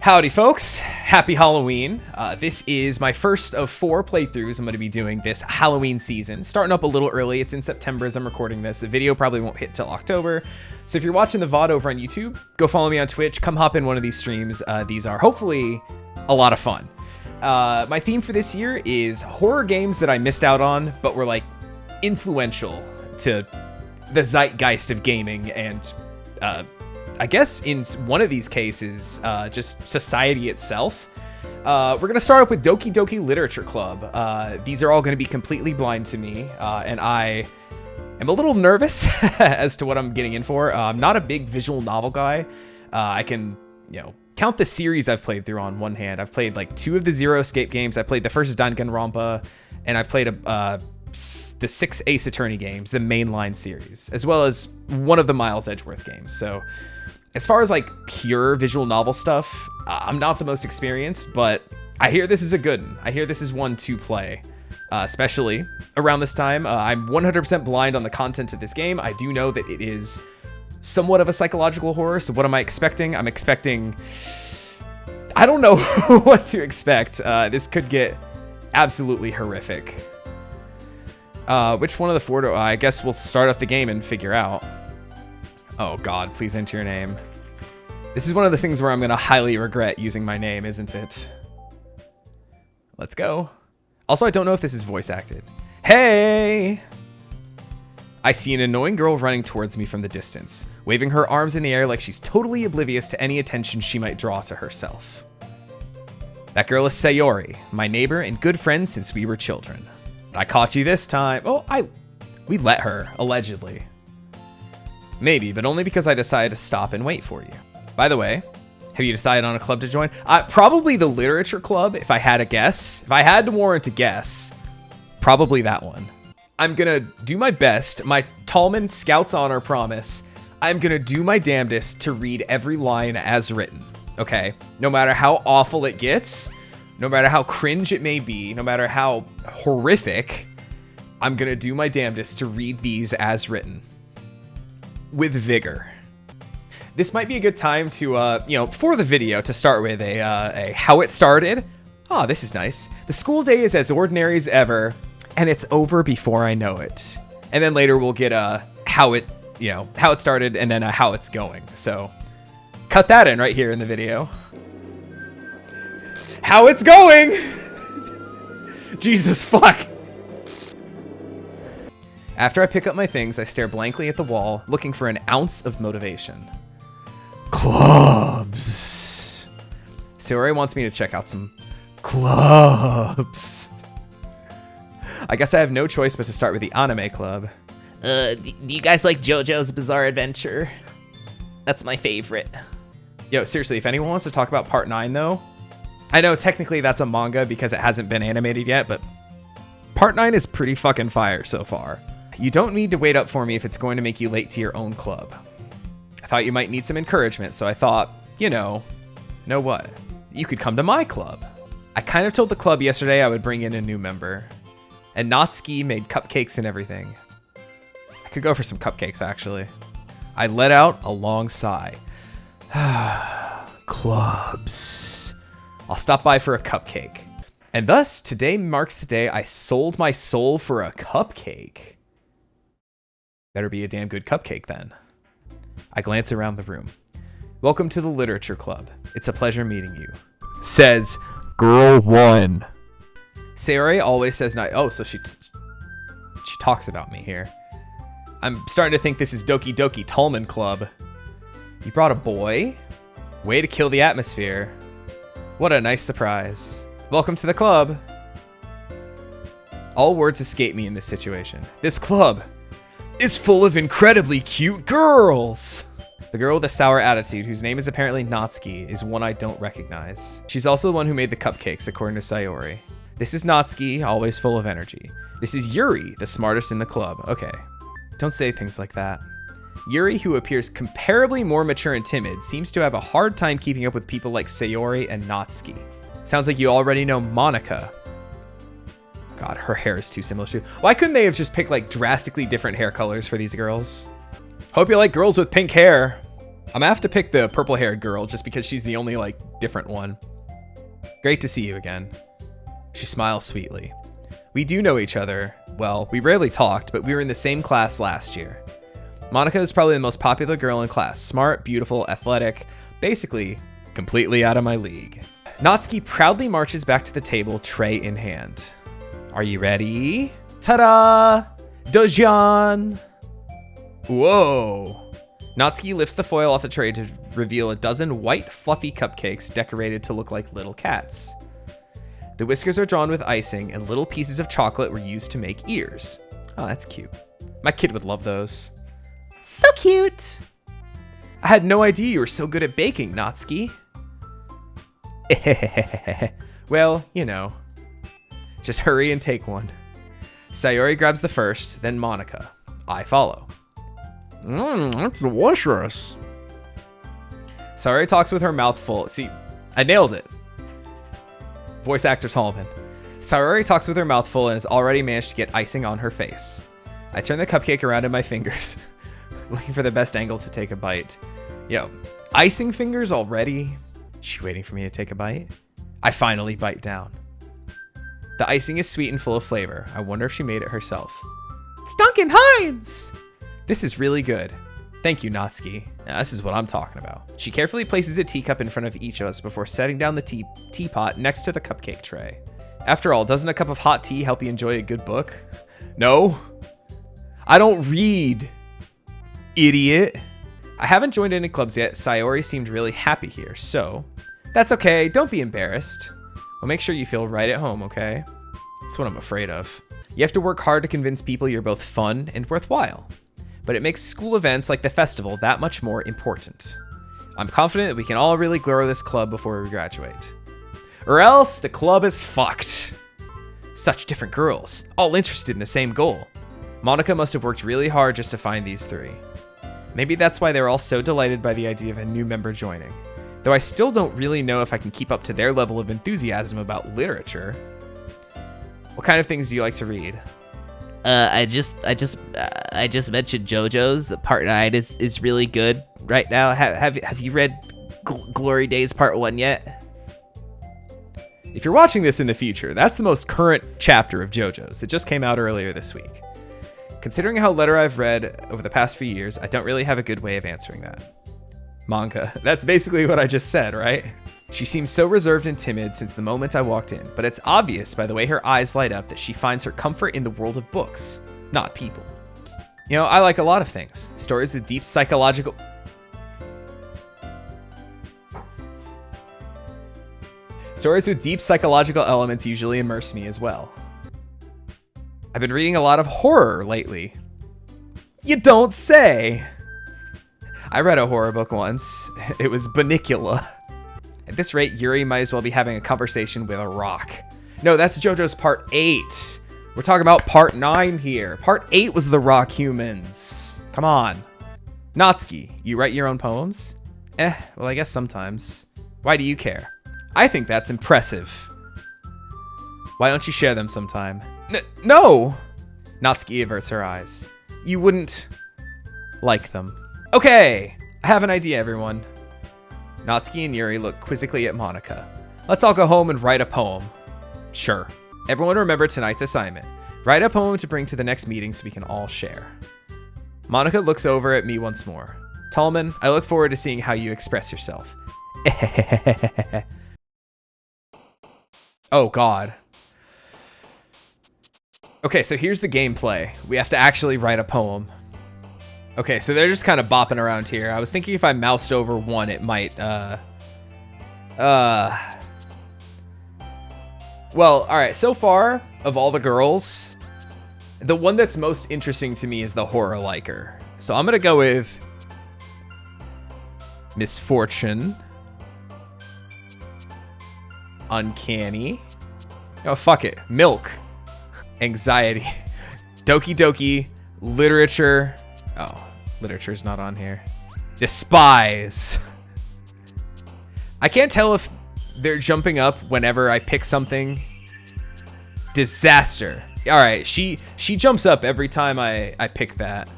Howdy folks, happy Halloween. This is my first of 4 playthroughs I'm going to be doing this Halloween season. Starting up a little early, it's in September as I'm recording this. The video probably won't hit till October. So if you're watching the VOD over on YouTube, go follow me on Twitch, come hop in one of these streams. These are hopefully a lot of fun. My theme for this year is horror games that I missed out on, but were like influential to the zeitgeist of gaming and I guess in one of these cases, just society itself. We're going to start up with Doki Doki Literature Club. These are all going to be completely blind to me, and I am a little nervous as to what I'm getting in for. I'm not a big visual novel guy. I can, count the series I've played through on one hand. I've played like 2 of the Zero Escape games. I played the first Danganronpa, and I've played the 6 Ace Attorney games, the mainline series, as well as one of the Miles Edgeworth games. So as far as like pure visual novel stuff, I'm not the most experienced, but I hear this is a good one. I hear this is one to play, especially around this time. I'm 100% blind on the content of this game. I do know that it is somewhat of a psychological horror. So what am I expecting? I'm expecting, I don't know what to expect. This could get absolutely horrific. Which one of the 4 do I guess we'll start up the game and figure out. Oh God, please enter your name. This is one of the things where I'm gonna highly regret using my name, isn't it? Let's go. Also, I don't know if this is voice acted. Hey! I see an annoying girl running towards me from the distance, waving her arms in the air like she's totally oblivious to any attention she might draw to herself. That girl is Sayori, my neighbor and good friend since we were children. I caught you this time. Oh, we let her, allegedly. Maybe, but only because I decided to stop and wait for you. By the way, have you decided on a club to join? Probably the literature club, if I had to guess. If I had to warrant a guess, probably that one. I'm gonna do my best, my Tallman Scout's Honor promise. I'm gonna do my damnedest to read every line as written, okay? No matter how awful it gets, no matter how cringe it may be, no matter how horrific, I'm gonna do my damnedest to read these as written. With vigor. This might be a good time to, for the video to start with a how it started. Oh, this is nice. The school day is as ordinary as ever, and it's over before I know it. And then later we'll get how it started and then how it's going. So cut that in right here in the video. How it's going! Jesus fuck. After I pick up my things, I stare blankly at the wall, looking for an ounce of motivation. Clubs. Sayori wants me to check out some clubs. I guess I have no choice but to start with the anime club. Do you guys like JoJo's Bizarre Adventure? That's my favorite. Yo, seriously, if anyone wants to talk about Part 9, though, I know technically that's a manga because it hasn't been animated yet, but Part 9 is pretty fucking fire so far. You don't need to wait up for me if it's going to make you late to your own club. I thought you might need some encouragement, so I thought, know what? You could come to my club. I kind of told the club yesterday I would bring in a new member. And Natsuki made cupcakes and everything. I could go for some cupcakes, actually. I let out a long sigh. Clubs. I'll stop by for a cupcake. And thus, today marks the day I sold my soul for a cupcake. Better be a damn good cupcake then. I glance around the room. Welcome to the Literature Club. It's a pleasure meeting you. Says Girl 1. Sayori always says night. Oh, so she talks about me here. I'm starting to think this is Doki Doki Tallman Club. You brought a boy? Way to kill the atmosphere. What a nice surprise. Welcome to the club. All words escape me in this situation. This club is full of incredibly cute girls. The girl with a sour attitude, whose name is apparently Natsuki, is one I don't recognize. She's also the one who made the cupcakes, according to Sayori. This is Natsuki, always full of energy. This is Yuri, the smartest in the club. Okay, don't say things like that. Yuri, who appears comparably more mature and timid, seems to have a hard time keeping up with people like Sayori and Natsuki. Sounds like you already know Monica. God, her hair is too similar to... Why couldn't they have just picked like drastically different hair colors for these girls? Hope you like girls with pink hair. I'm gonna have to pick the purple-haired girl just because she's the only, like, different one. Great to see you again. She smiles sweetly. We do know each other. Well, we rarely talked, but we were in the same class last year. Monica is probably the most popular girl in class. Smart, beautiful, athletic. Basically, completely out of my league. Natsuki proudly marches back to the table, tray in hand. Are you ready? Ta-da! Dojan! Whoa! Natsuki lifts the foil off the tray to reveal a dozen white, fluffy cupcakes decorated to look like little cats. The whiskers are drawn with icing, and little pieces of chocolate were used to make ears. Oh, that's cute. My kid would love those. So cute! I had no idea you were so good at baking, Natsuki. Well, you know. Just hurry and take one. Sayori grabs the first, then Monica. I follow. That's delicious. Sayori talks with her mouth full. See, I nailed it. Voice actor Tallman. Sayori talks with her mouth full and has already managed to get icing on her face. I turn the cupcake around in my fingers, looking for the best angle to take a bite. Yo, icing fingers already? She waiting for me to take a bite? I finally bite down. The icing is sweet and full of flavor. I wonder if she made it herself. It's Duncan Hines! This is really good. Thank you, Natsuki. Now, this is what I'm talking about. She carefully places a teacup in front of each of us before setting down the teapot next to the cupcake tray. After all, doesn't a cup of hot tea help you enjoy a good book? No. I don't read, idiot. I haven't joined any clubs yet. Sayori seemed really happy here, so that's okay. Don't be embarrassed. We'll make sure you feel right at home, okay? That's what I'm afraid of. You have to work hard to convince people you're both fun and worthwhile. But it makes school events like the festival that much more important. I'm confident that we can all really grow this club before we graduate. Or else the club is fucked. Such different girls, all interested in the same goal. Monica must have worked really hard just to find these three. Maybe that's why they were all so delighted by the idea of a new member joining. Though I still don't really know if I can keep up to their level of enthusiasm about literature. What kind of things do you like to read? I just mentioned JoJo's. The part 9 is really good right now. Have you read Glory Days Part 1 yet? If you're watching this in the future, that's the most current chapter of JoJo's that just came out earlier this week. Considering how little I've read over the past few years, I don't really have a good way of answering that. Manga. That's basically what I just said, right? She seems so reserved and timid since the moment I walked in, but it's obvious by the way her eyes light up that she finds her comfort in the world of books, not people. You know, I like a lot of things. Stories with deep psychological elements usually immerse me as well. I've been reading a lot of horror lately. You don't say! I read a horror book once. It was Bunnicula. At this rate, Yuri might as well be having a conversation with a rock. No, that's JoJo's Part 8. We're talking about Part 9 here. Part 8 was the rock humans. Come on. Natsuki, you write your own poems? Well, I guess sometimes. Why do you care? I think that's impressive. Why don't you share them sometime? No! Natsuki averts her eyes. You wouldn't like them. Okay, I have an idea, everyone. Natsuki and Yuri look quizzically at Monica. Let's all go home and write a poem. Sure. Everyone remember tonight's assignment. Write a poem to bring to the next meeting so we can all share. Monica looks over at me once more. Tallman, I look forward to seeing how you express yourself. Oh, God. Okay, so here's the gameplay. We have to actually write a poem. Okay, so they're just kind of bopping around here. I was thinking if I moused over one, it might, Well, all right, so far, of all the girls, the one that's most interesting to me is the horror liker. So I'm gonna go with Misfortune. Uncanny. Oh, fuck it. Milk. Anxiety. Doki Doki. Literature. Oh, literature's not on here. Despise. I can't tell if they're jumping up whenever I pick something. Disaster. All right, she jumps up every time I pick that.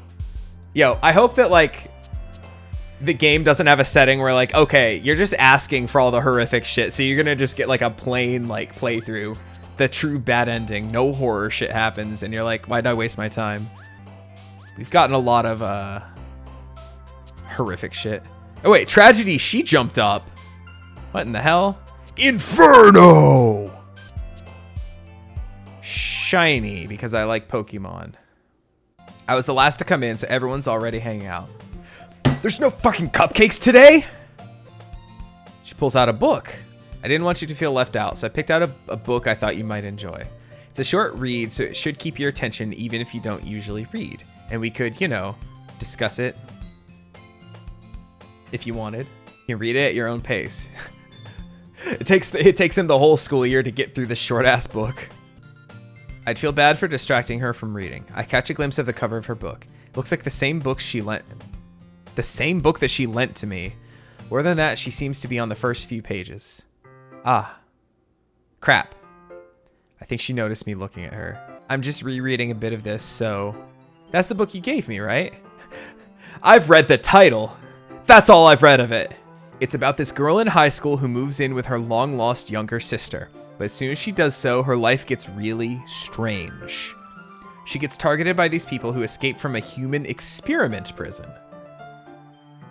Yo, I hope that, like, the game doesn't have a setting where like, okay, you're just asking for all the horrific shit, so you're gonna just get like a plain like playthrough, the true bad ending, no horror shit happens, and you're like, why'd I waste my time? We've gotten a lot of horrific shit. Oh wait, Tragedy, she jumped up. What in the hell? Inferno! Shiny, because I like Pokemon. I was the last to come in, so everyone's already hanging out. There's no fucking cupcakes today! She pulls out a book. I didn't want you to feel left out, so I picked out a book I thought you might enjoy. It's a short read, so it should keep your attention even if you don't usually read. And we could, you know, discuss it if you wanted. You can read it at your own pace. It takes him the whole school year to get through this short-ass book. I'd feel bad for distracting her from reading. I catch a glimpse of the cover of her book. It looks like the same book that she lent to me. More than that, she seems to be on the first few pages. Ah. Crap. I think she noticed me looking at her. I'm just rereading a bit of this, so... That's the book you gave me, right? I've read the title. That's all I've read of it. It's about this girl in high school who moves in with her long-lost younger sister. But as soon as she does so, her life gets really strange. She gets targeted by these people who escape from a human experiment prison.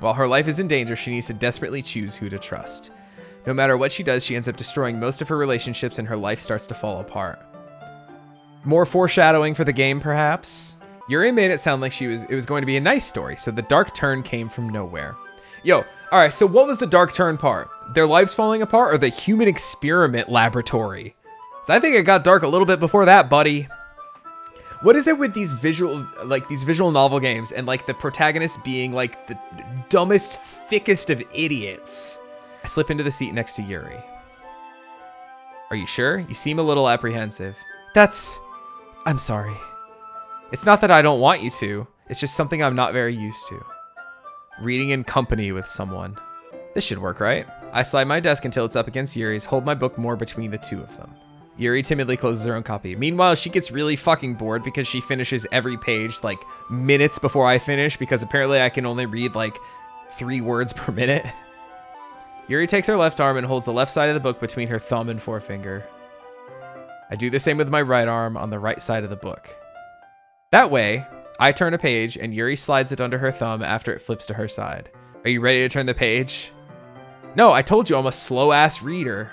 While her life is in danger, she needs to desperately choose who to trust. No matter what she does, she ends up destroying most of her relationships and her life starts to fall apart. More foreshadowing for the game, perhaps? Yuri made it sound like it was going to be a nice story, so the dark turn came from nowhere. Yo, alright, so what was the dark turn part? Their lives falling apart or the human experiment laboratory? So I think it got dark a little bit before that, buddy. What is it with these visual novel games and like the protagonist being like the dumbest, thickest of idiots? I slip into the seat next to Yuri. Are you sure? You seem a little apprehensive. I'm sorry. It's not that I don't want you to. It's just something I'm not very used to. Reading in company with someone. This should work, right? I slide my desk until it's up against Yuri's, hold my book more between the two of them. Yuri timidly closes her own copy. Meanwhile, she gets really fucking bored because she finishes every page like minutes before I finish because apparently I can only read like 3 words per minute. Yuri takes her left arm and holds the left side of the book between her thumb and forefinger. I do the same with my right arm on the right side of the book. That way, I turn a page and Yuri slides it under her thumb after it flips to her side. Are you ready to turn the page? No, I told you I'm a slow-ass reader.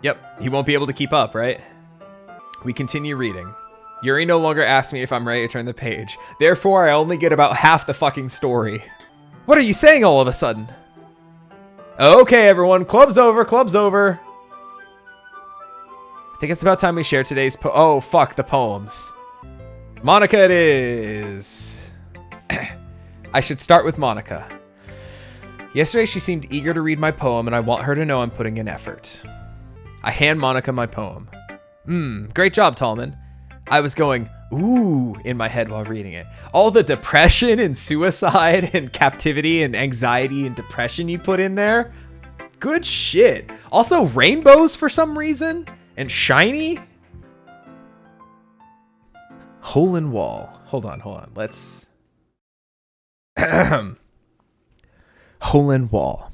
Yep, he won't be able to keep up, right? We continue reading. Yuri no longer asks me if I'm ready to turn the page. Therefore, I only get about half the fucking story. What are you saying all of a sudden? Okay, everyone, club's over, club's over. I think it's about time we share today's oh, fuck, the poems. Monica it is. I should start with Monica. Yesterday, she seemed eager to read my poem, and I want her to know I'm putting in effort. I hand Monica my poem. Great job, Tallman. I was going, ooh, in my head while reading it. All the depression and suicide and captivity and anxiety and depression you put in there. Good shit. Also, rainbows for some reason. And shiny. Hole in wall. Hold on. Let's... Hole in wall.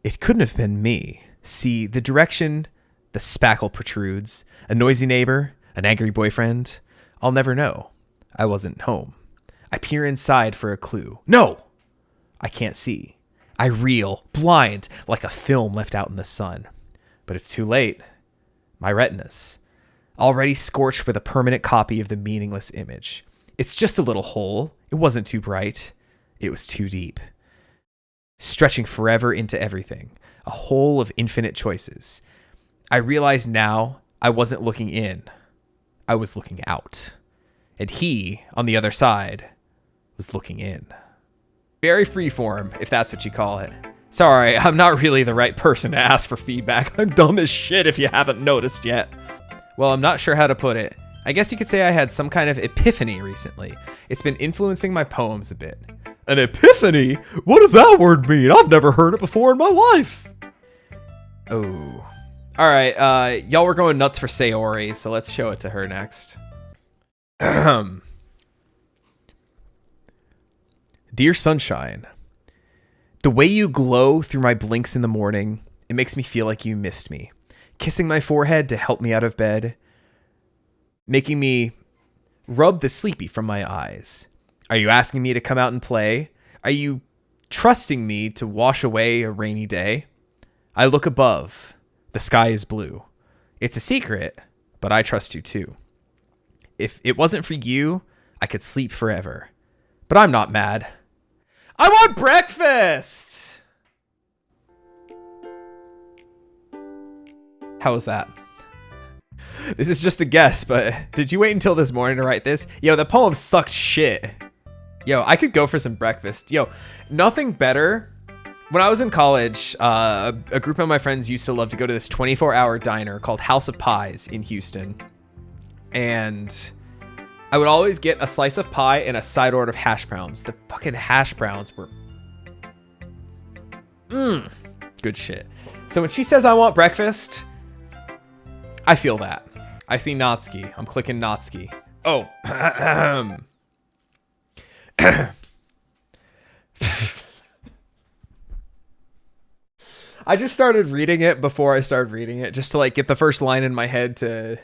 It couldn't have been me. See, the direction the spackle protrudes, a noisy neighbor, an angry boyfriend. I'll never know. I wasn't home. I peer inside for a clue. No! I can't see. I reel, blind, like a film left out in the sun. But it's too late. My retinas. Already scorched with a permanent copy of the meaningless image. It's just a little hole. It wasn't too bright. It was too deep. Stretching forever into everything. A hole of infinite choices. I realize now I wasn't looking in. I was looking out. And he, on the other side, was looking in. Very freeform, if that's what you call it. Sorry, I'm not really the right person to ask for feedback. I'm dumb as shit if you haven't noticed yet. Well, I'm not sure how to put it. I guess you could say I had some kind of epiphany recently. It's been influencing my poems a bit. An epiphany? What does that word mean? I've never heard it before in my life. Oh. Alright, y'all were going nuts for Sayori, so let's show it to her next. Dear Sunshine, The way you glow through my blinks in the morning, it makes me feel like you missed me. Kissing my forehead to help me out of bed. Making me rub the sleepy from my eyes. Are you asking me to come out and play? Are you trusting me to wash away a rainy day? I look above. The sky is blue. It's a secret, but I trust you too. If it wasn't for you, I could sleep forever. But I'm not mad. I want breakfast! How was that? This is just a guess, but did you wait until this morning to write this? Yo, the poem sucked shit. Yo, I could go for some breakfast. Yo, nothing better. When I was in college, a group of my friends used to love to go to this 24-hour diner called House of Pies in Houston. And I would always get a slice of pie and a side order of hash browns. The fucking hash browns were... good shit. So when she says I want breakfast, I feel that. I see Natsuki. I'm clicking Natsuki. Oh. I just started reading it before I started reading it, just to like get the first line in my head to...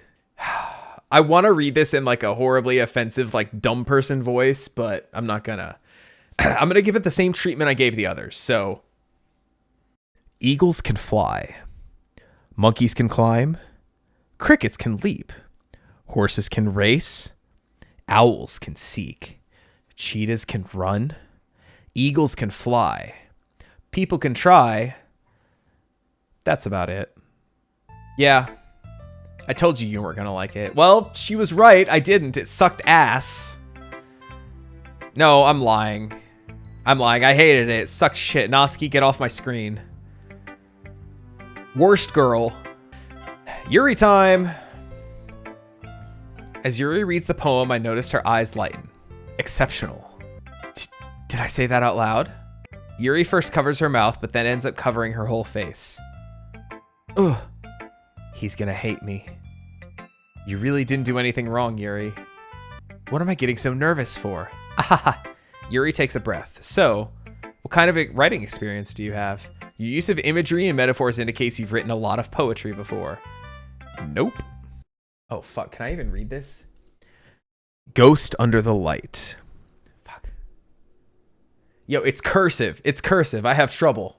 I want to read this in like a horribly offensive, like dumb person voice, but I'm not gonna. I'm gonna give it the same treatment I gave the others. So, eagles can fly, monkeys can climb, crickets can leap, horses can race, owls can seek, cheetahs can run, eagles can fly, people can try. That's about it. Yeah. I told you weren't gonna like it. Well, she was right. I didn't. It sucked ass. No, I'm lying. I hated it. It sucked shit. Natsuki, get off my screen. Worst girl. Yuri time. As Yuri reads the poem, I noticed her eyes lighten. Exceptional. Did I say that out loud? Yuri first covers her mouth, but then ends up covering her whole face. Ugh. He's gonna hate me. You really didn't do anything wrong, Yuri. What am I getting so nervous for? Ah, Yuri takes a breath. So, what kind of writing experience do you have? Your use of imagery and metaphors indicates you've written a lot of poetry before. Nope. Oh, fuck. Can I even read this? Ghost under the light. Fuck. Yo, it's cursive. It's cursive. I have trouble.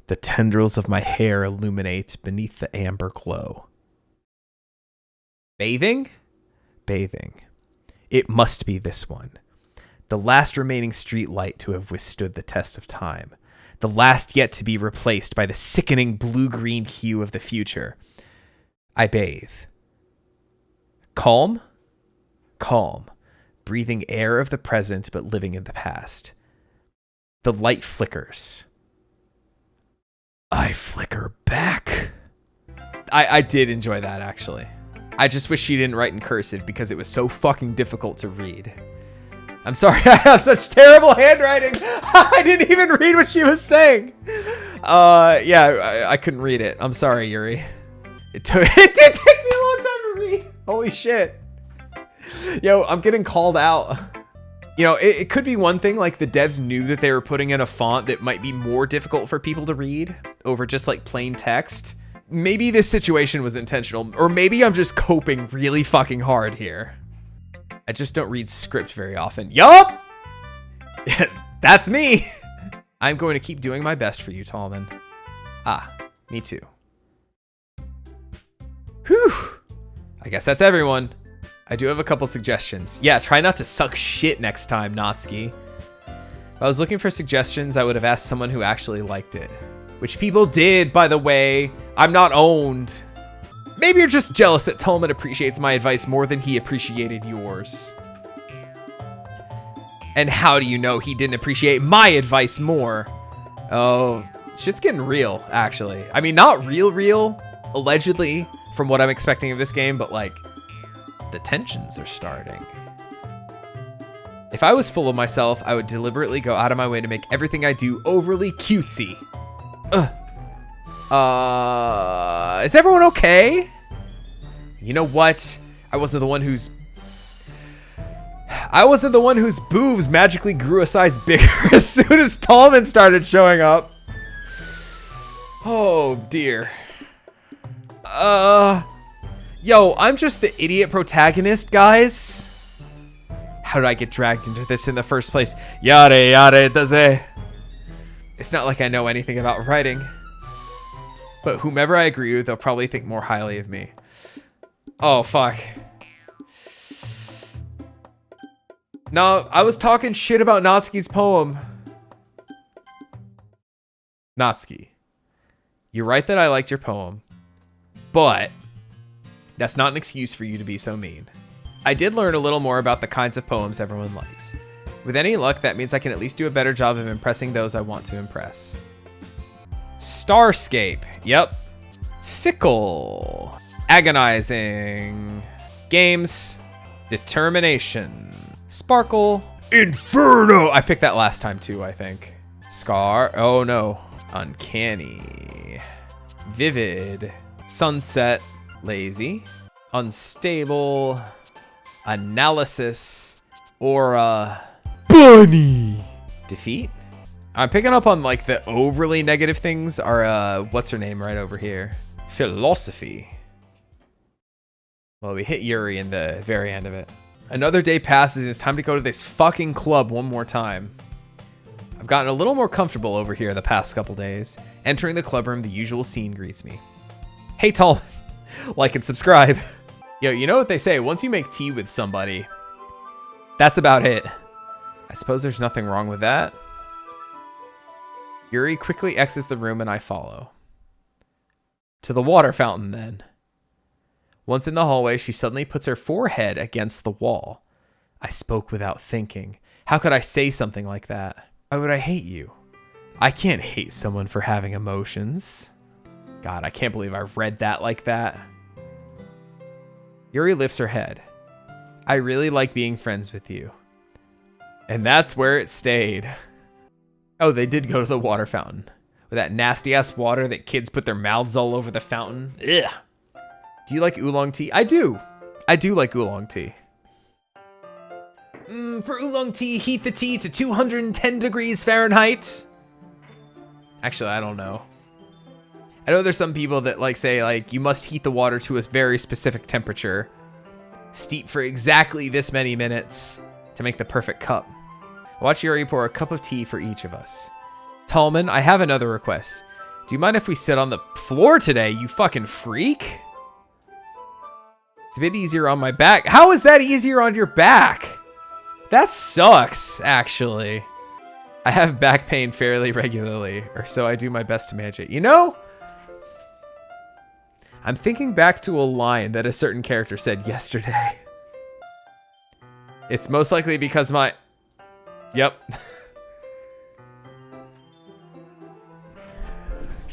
The tendrils of my hair illuminate beneath the amber glow. Bathing? Bathing. It must be this one. The last remaining street light to have withstood the test of time. The last yet to be replaced by the sickening blue-green hue of the future. I bathe. Calm? Calm. Breathing air of the present but living in the past. The light flickers. I flicker back. I did enjoy that, actually. I just wish she didn't write in cursive because it was so fucking difficult to read. I'm sorry, I have such terrible handwriting. I didn't even read what she was saying. Yeah, I couldn't read it. I'm sorry, Yuri. It did take me a long time to read. Holy shit. Yo, I'm getting called out. You know, it could be one thing, like the devs knew that they were putting in a font that might be more difficult for people to read over just like plain text. Maybe this situation was intentional, or maybe I'm just coping really fucking hard here. I just don't read script very often. Yup! That's me! I'm going to keep doing my best for you, Tallman. Ah, me too. Whew. I guess that's everyone. I do have a couple suggestions. Yeah, try not to suck shit next time, Natsuki. If I was looking for suggestions, I would have asked someone who actually liked it. Which people did, by the way. I'm not owned. Maybe you're just jealous that Tallman appreciates my advice more than he appreciated yours. And how do you know he didn't appreciate my advice more? Oh, shit's getting real, actually. I mean, not real, allegedly, from what I'm expecting of this game, but like, the tensions are starting. If I was full of myself, I would deliberately go out of my way to make everything I do overly cutesy. Is everyone okay? You know what? I wasn't the one who's... I wasn't the one whose boobs magically grew a size bigger as soon as Tallman started showing up. Oh, dear. Yo, I'm just the idiot protagonist, guys. How did I get dragged into this in the first place? Yare yare daze. It's not like I know anything about writing. But whomever I agree with, they'll probably think more highly of me. Oh, fuck. No, I was talking shit about Natsuki's poem. Natsuki, you're right that I liked your poem, but that's not an excuse for you to be so mean. I did learn a little more about the kinds of poems everyone likes. With any luck, that means I can at least do a better job of impressing those I want to impress. Starscape. Yep. Fickle. Agonizing. Games. Determination. Sparkle. Inferno. I picked that last time too, I think. Scar. Oh no. Uncanny. Vivid. Sunset. Lazy. Unstable. Analysis. Aura. Bunny. Defeat. I'm picking up on like the overly negative things are what's her name right over here. Philosophy. Well, we hit Yuri in the very end of it. Another day passes and it's time to go to this fucking club one more time. I've gotten a little more comfortable over here the past couple days. Entering the club room, the usual scene greets me. Hey, Tall. Like and subscribe. Yo, you know what they say, once you make tea with somebody, that's about it. I suppose there's nothing wrong with that. Yuri quickly exits the room and I follow. To the water fountain then. Once in the hallway, she suddenly puts her forehead against the wall. I spoke without thinking. How could I say something like that? Why would I hate you? I can't hate someone for having emotions. God, I can't believe I read that like that. Yuri lifts her head. I really like being friends with you. And that's where it stayed. Oh, they did go to the water fountain. With that nasty ass water that kids put their mouths all over the fountain. Ugh. Do you like oolong tea? I do. I do like oolong tea. For oolong tea, heat the tea to 210 degrees Fahrenheit. Actually, I don't know. I know there's some people that like say like you must heat the water to a very specific temperature. Steep for exactly this many minutes to make the perfect cup. Watch Yuri pour a cup of tea for each of us. Tallman, I have another request. Do you mind if we sit on the floor today, you fucking freak? It's a bit easier on my back. How is that easier on your back? That sucks, actually. I have back pain fairly regularly, or so I do my best to manage it. You know, I'm thinking back to a line that a certain character said yesterday. It's most likely because my... Yep.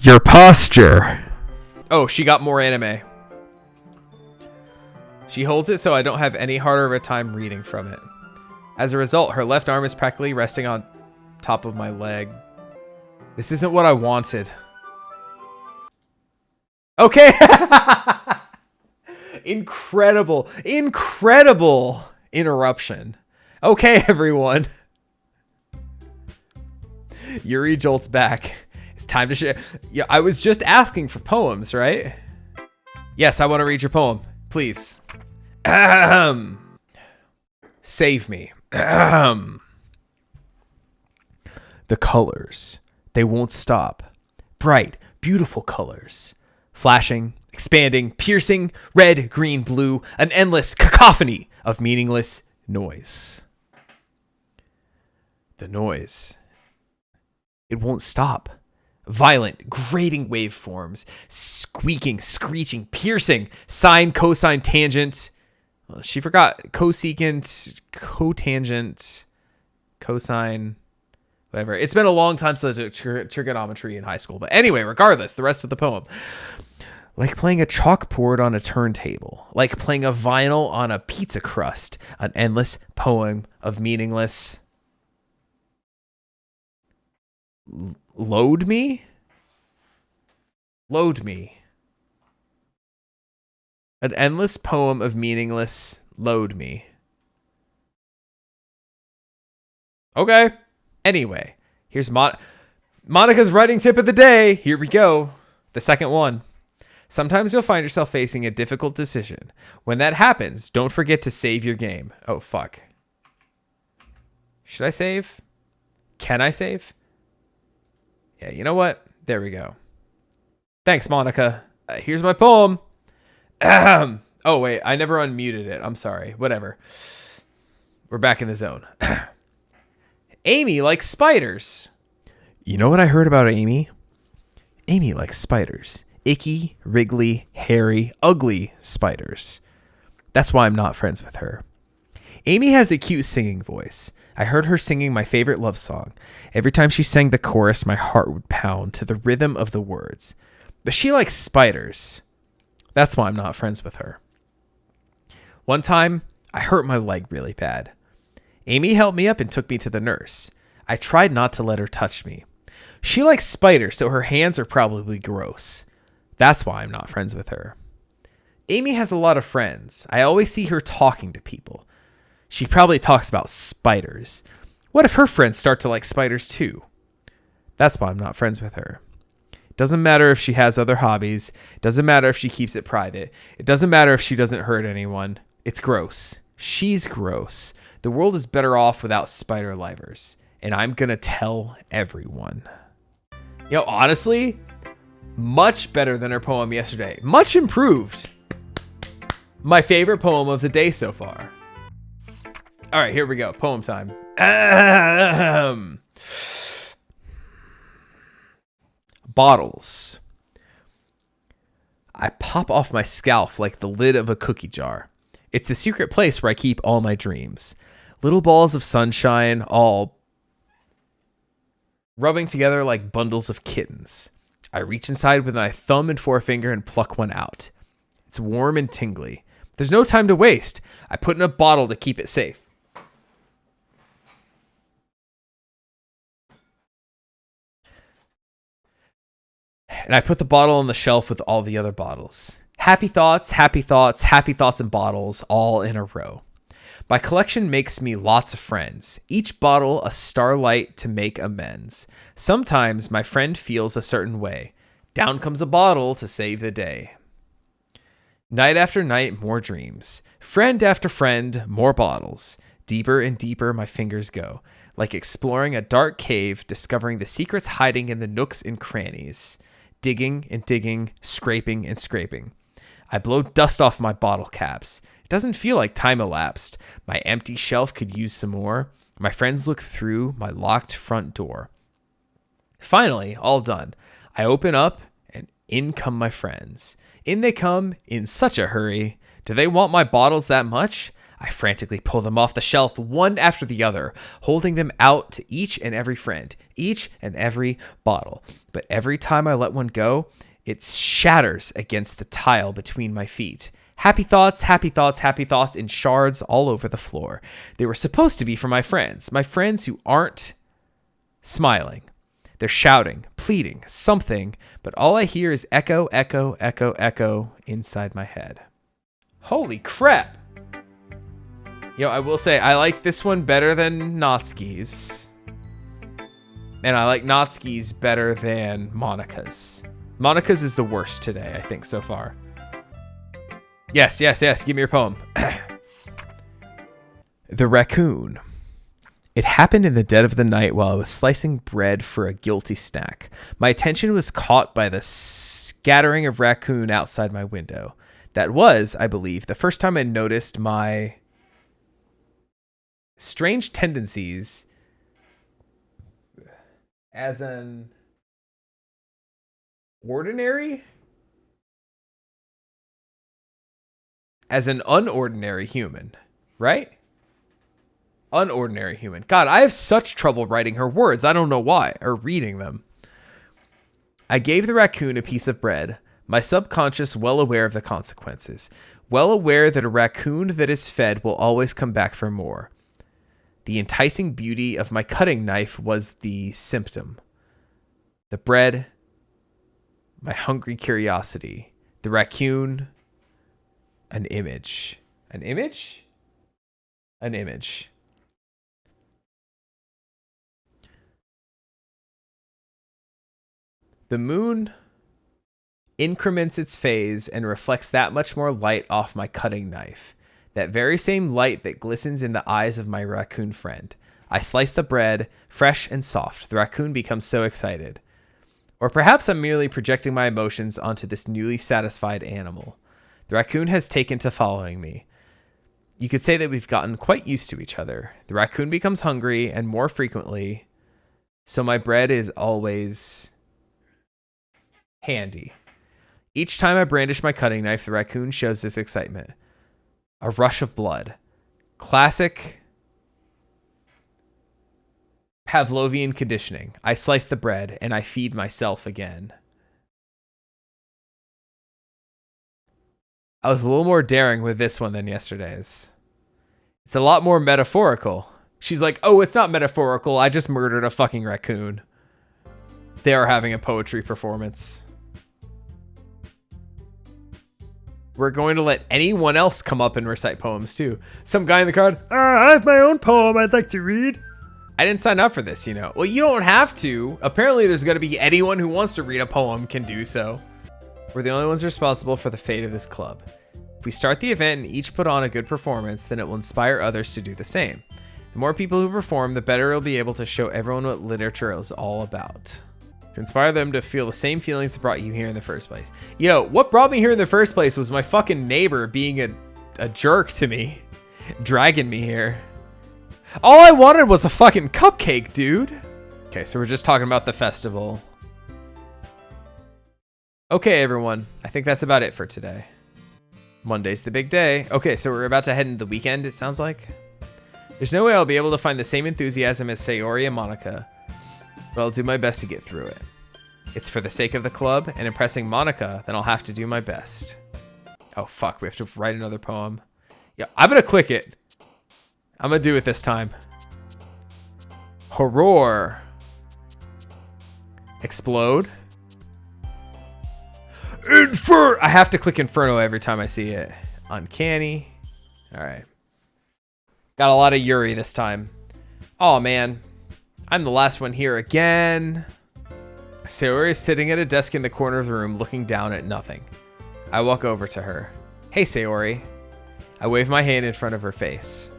Your posture. Oh, she got more anime. She holds it so I don't have any harder of a time reading from it. As a result, her left arm is practically resting on top of my leg. This isn't what I wanted. Okay. Incredible interruption. Okay, everyone. Yuri jolts back. It's time to share. Yeah, I was just asking for poems, right? Yes, I want to read your poem. Please. Save me. The colors. They won't stop. Bright, beautiful colors. Flashing, expanding, piercing, red, green, blue. An endless cacophony of meaningless noise. The noise. It won't stop. Violent, grating waveforms. Squeaking, screeching, piercing. Sine, cosine, tangent. Well, she forgot cosecant, cotangent, cosine, whatever. It's been a long time since I took trigonometry in high school. But anyway, regardless, the rest of the poem. Like playing a chalkboard on a turntable. Like playing a vinyl on a pizza crust. An endless poem of meaningless... Load me? Load me. An endless poem of meaningless load me. Okay. Anyway, here's Monica's writing tip of the day. Here we go. The second one. Sometimes you'll find yourself facing a difficult decision. When that happens, don't forget to save your game. Oh, fuck. Should I save? Can I save? Yeah, you know what? There we go. Thanks, Monica. Here's my poem. Ahem. Oh, wait. I never unmuted it. I'm sorry. Whatever. We're back in the zone. Amy likes spiders. You know what I heard about Amy? Amy likes spiders. Icky, wriggly, hairy, ugly spiders. That's why I'm not friends with her. Amy has a cute singing voice. I heard her singing my favorite love song. Every time she sang the chorus, my heart would pound to the rhythm of the words. But she likes spiders. That's why I'm not friends with her. One time, I hurt my leg really bad. Amy helped me up and took me to the nurse. I tried not to let her touch me. She likes spiders, so her hands are probably gross. That's why I'm not friends with her. Amy has a lot of friends. I always see her talking to people. She probably talks about spiders. What if her friends start to like spiders too? That's why I'm not friends with her. It doesn't matter if she has other hobbies. It doesn't matter if she keeps it private. It doesn't matter if she doesn't hurt anyone. It's gross. She's gross. The world is better off without spider livers. And I'm gonna tell everyone. You know, honestly, much better than her poem yesterday. Much improved. My favorite poem of the day so far. All right, here we go. Poem time. Bottles. I pop off my scalp like the lid of a cookie jar. It's the secret place where I keep all my dreams. Little balls of sunshine, all rubbing together like bundles of kittens. I reach inside with my thumb and forefinger and pluck one out. It's warm and tingly. There's no time to waste. I put in a bottle to keep it safe. And I put the bottle on the shelf with all the other bottles. Happy thoughts, happy thoughts, happy thoughts and bottles all in a row. My collection makes me lots of friends. Each bottle a starlight to make amends. Sometimes my friend feels a certain way. Down comes a bottle to save the day. Night after night, more dreams. Friend after friend, more bottles. Deeper and deeper my fingers go. Like exploring a dark cave, discovering the secrets hiding in the nooks and crannies. Digging and digging, scraping and scraping. I blow dust off my bottle caps. It doesn't feel like time elapsed. My empty shelf could use some more. My friends look through my locked front door. Finally, all done. I open up and in come my friends. In they come in such a hurry. Do they want my bottles that much? I frantically pull them off the shelf one after the other, holding them out to each and every friend, each and every bottle. But every time I let one go, it shatters against the tile between my feet. Happy thoughts, happy thoughts, happy thoughts in shards all over the floor. They were supposed to be for my friends who aren't smiling. They're shouting, pleading, something, but all I hear is echo, echo, echo, echo inside my head. Holy crap! Yo, I will say, I like this one better than Natsuki's. And I like Natsuki's better than Monica's. Monica's is the worst today, I think, so far. Yes, yes, yes, give me your poem. The Raccoon. It happened in the dead of the night while I was slicing bread for a guilty snack. My attention was caught by the scattering of raccoon outside my window. That was, I believe, the first time I noticed my strange tendencies as an unordinary human, right? Unordinary human. God, I have such trouble writing her words. I don't know why, or reading them. I gave the raccoon a piece of bread, my subconscious well aware of the consequences, well aware that a raccoon that is fed will always come back for more. The enticing beauty of my cutting knife was the symptom. The bread, my hungry curiosity. The raccoon, an image. An image? An image. The moon increments its phase and reflects that much more light off my cutting knife. That very same light that glistens in the eyes of my raccoon friend. I slice the bread, fresh and soft. The raccoon becomes so excited. Or perhaps I'm merely projecting my emotions onto this newly satisfied animal. The raccoon has taken to following me. You could say that we've gotten quite used to each other. The raccoon becomes hungry and more frequently, so my bread is always handy. Each time I brandish my cutting knife, the raccoon shows this excitement. A rush of blood. Classic Pavlovian conditioning. I slice the bread and I feed myself again. I was a little more daring with this one than yesterday's. It's a lot more metaphorical. She's like, oh, it's not metaphorical. I just murdered a fucking raccoon. They are having a poetry performance. We're going to let anyone else come up and recite poems too. Some guy in the crowd, I have my own poem I'd like to read. I didn't sign up for this, you know. Well, you don't have to. Apparently there's going to be anyone who wants to read a poem can do so. We're the only ones responsible for the fate of this club. If we start the event and each put on a good performance, then it will inspire others to do the same. The more people who perform, the better it'll be able to show everyone what literature is all about. To inspire them to feel the same feelings that brought you here in the first place. Yo, what brought me here in the first place was my fucking neighbor being a jerk to me. Dragging me here. All I wanted was a fucking cupcake, dude. Okay, so we're just talking about the festival. Okay, everyone. I think that's about it for today. Monday's the big day. Okay, so we're about to head into the weekend, it sounds like. There's no way I'll be able to find the same enthusiasm as Sayori and Monica, but I'll do my best to get through it. It's for the sake of the club and impressing Monica, then I'll have to do my best. Oh, fuck. We have to write another poem. Yeah, I'm going to click it. I'm going to do it this time. Horror. Explode. I have to click Inferno every time I see it. Uncanny. All right. Got a lot of Yuri this time. Oh, man. I'm the last one here again. Sayori is sitting at a desk in the corner of the room looking down at nothing. I walk over to her. Hey, Sayori. I wave my hand in front of her face.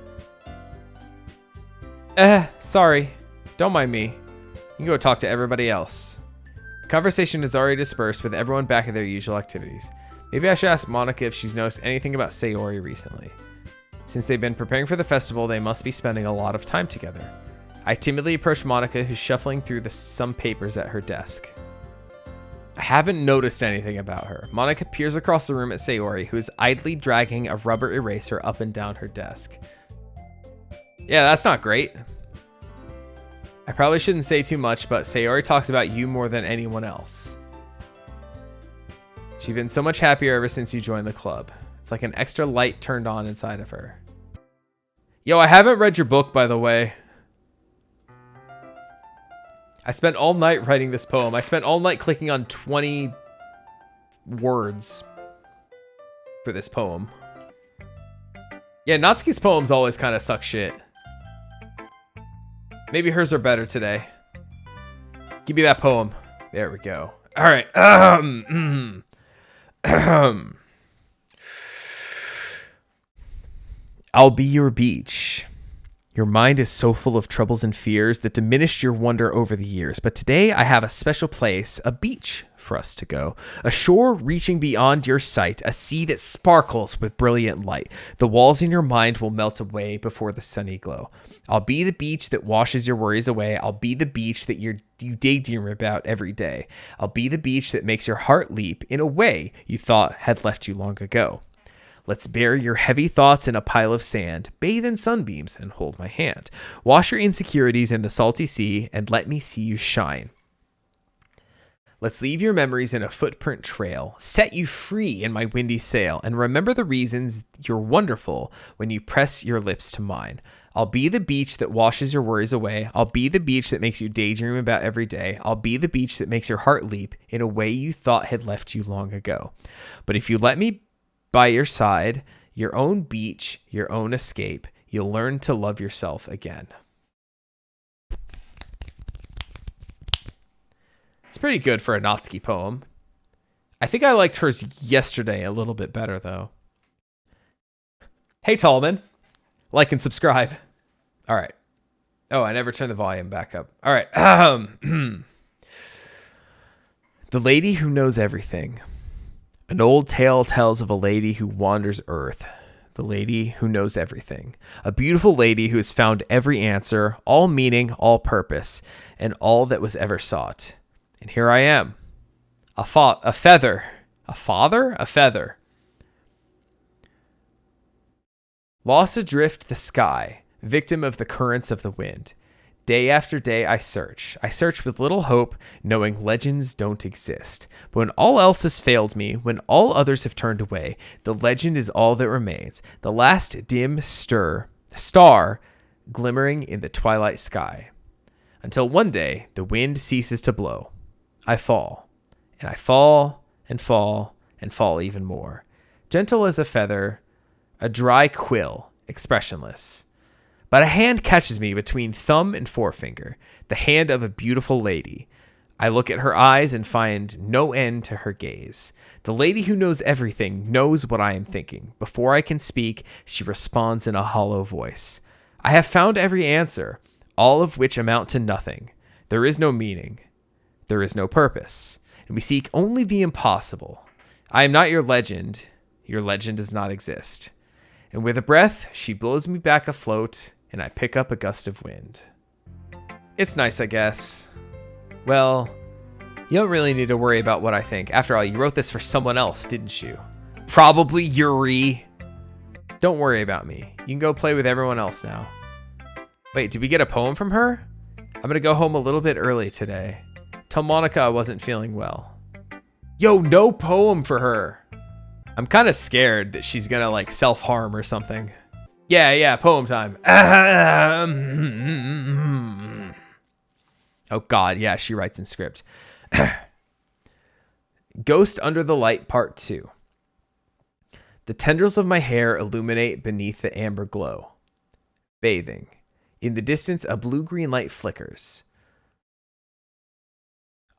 Sorry. Don't mind me. You can go talk to everybody else. The conversation is already dispersed with everyone back at their usual activities. Maybe I should ask Monica if she's noticed anything about Sayori recently. Since they've been preparing for the festival, they must be spending a lot of time together. I timidly approach Monica, who's shuffling through some papers at her desk. I haven't noticed anything about her. Monica peers across the room at Sayori, who is idly dragging a rubber eraser up and down her desk. Yeah, that's not great. I probably shouldn't say too much, but Sayori talks about you more than anyone else. She's been so much happier ever since you joined the club. It's like an extra light turned on inside of her. Yo, I haven't read your book, by the way. I spent all night writing this poem. I spent all night clicking on 20 words for this poem. Yeah, Natsuki's poems always kind of suck shit. Maybe hers are better today. Give me that poem. There we go. All right. I'll be your beach. Your mind is so full of troubles and fears that diminished your wonder over the years. But today I have a special place, a beach for us to go. A shore reaching beyond your sight, a sea that sparkles with brilliant light. The walls in your mind will melt away before the sunny glow. I'll be the beach that washes your worries away. I'll be the beach that you daydream about every day. I'll be the beach that makes your heart leap in a way you thought had left you long ago. Let's bury your heavy thoughts in a pile of sand, bathe in sunbeams, and hold my hand. Wash your insecurities in the salty sea, and let me see you shine. Let's leave your memories in a footprint trail, set you free in my windy sail, and remember the reasons you're wonderful when you press your lips to mine. I'll be the beach that washes your worries away. I'll be the beach that makes you daydream about every day. I'll be the beach that makes your heart leap in a way you thought had left you long ago. But if you let me by your side, your own beach, your own escape, you'll learn to love yourself again. It's pretty good for a Natsuki poem. I think I liked hers yesterday a little bit better, though. Hey, Tallman. Like and subscribe. All right. Oh, I never turned the volume back up. All right. The lady who knows everything. An old tale tells of a lady who wanders earth. The lady who knows everything. A beautiful lady who has found every answer, all meaning, all purpose, and all that was ever sought. And here I am. A feather. A father? A feather. Lost adrift the sky, victim of the currents of the wind. Day after day I search. I search with little hope, knowing legends don't exist. But when all else has failed me, when all others have turned away, the legend is all that remains. The last dim star glimmering in the twilight sky. Until one day, the wind ceases to blow. I fall, and I fall, and fall, and fall even more. Gentle as a feather, a dry quill, expressionless. But a hand catches me between thumb and forefinger, the hand of a beautiful lady. I look at her eyes and find no end to her gaze. The lady who knows everything knows what I am thinking. Before I can speak, she responds in a hollow voice. I have found every answer, all of which amount to nothing. There is no meaning. There is no purpose. And we seek only the impossible. I am not your legend. Your legend does not exist. And with a breath, she blows me back afloat, and I pick up a gust of wind. It's nice, I guess. Well, you don't really need to worry about what I think. After all, you wrote this for someone else, didn't you? Probably Yuri. Don't worry about me. You can go play with everyone else now. Wait, did we get a poem from her? I'm gonna go home a little bit early today. Tell Monica I wasn't feeling well. Yo, no poem for her. I'm kind of scared that she's gonna like self-harm or something. Yeah, poem time. Oh God, yeah, she writes in script. Ghost Under the Light Part 2. The tendrils of my hair illuminate beneath the amber glow. Bathing. In the distance, a blue-green light flickers.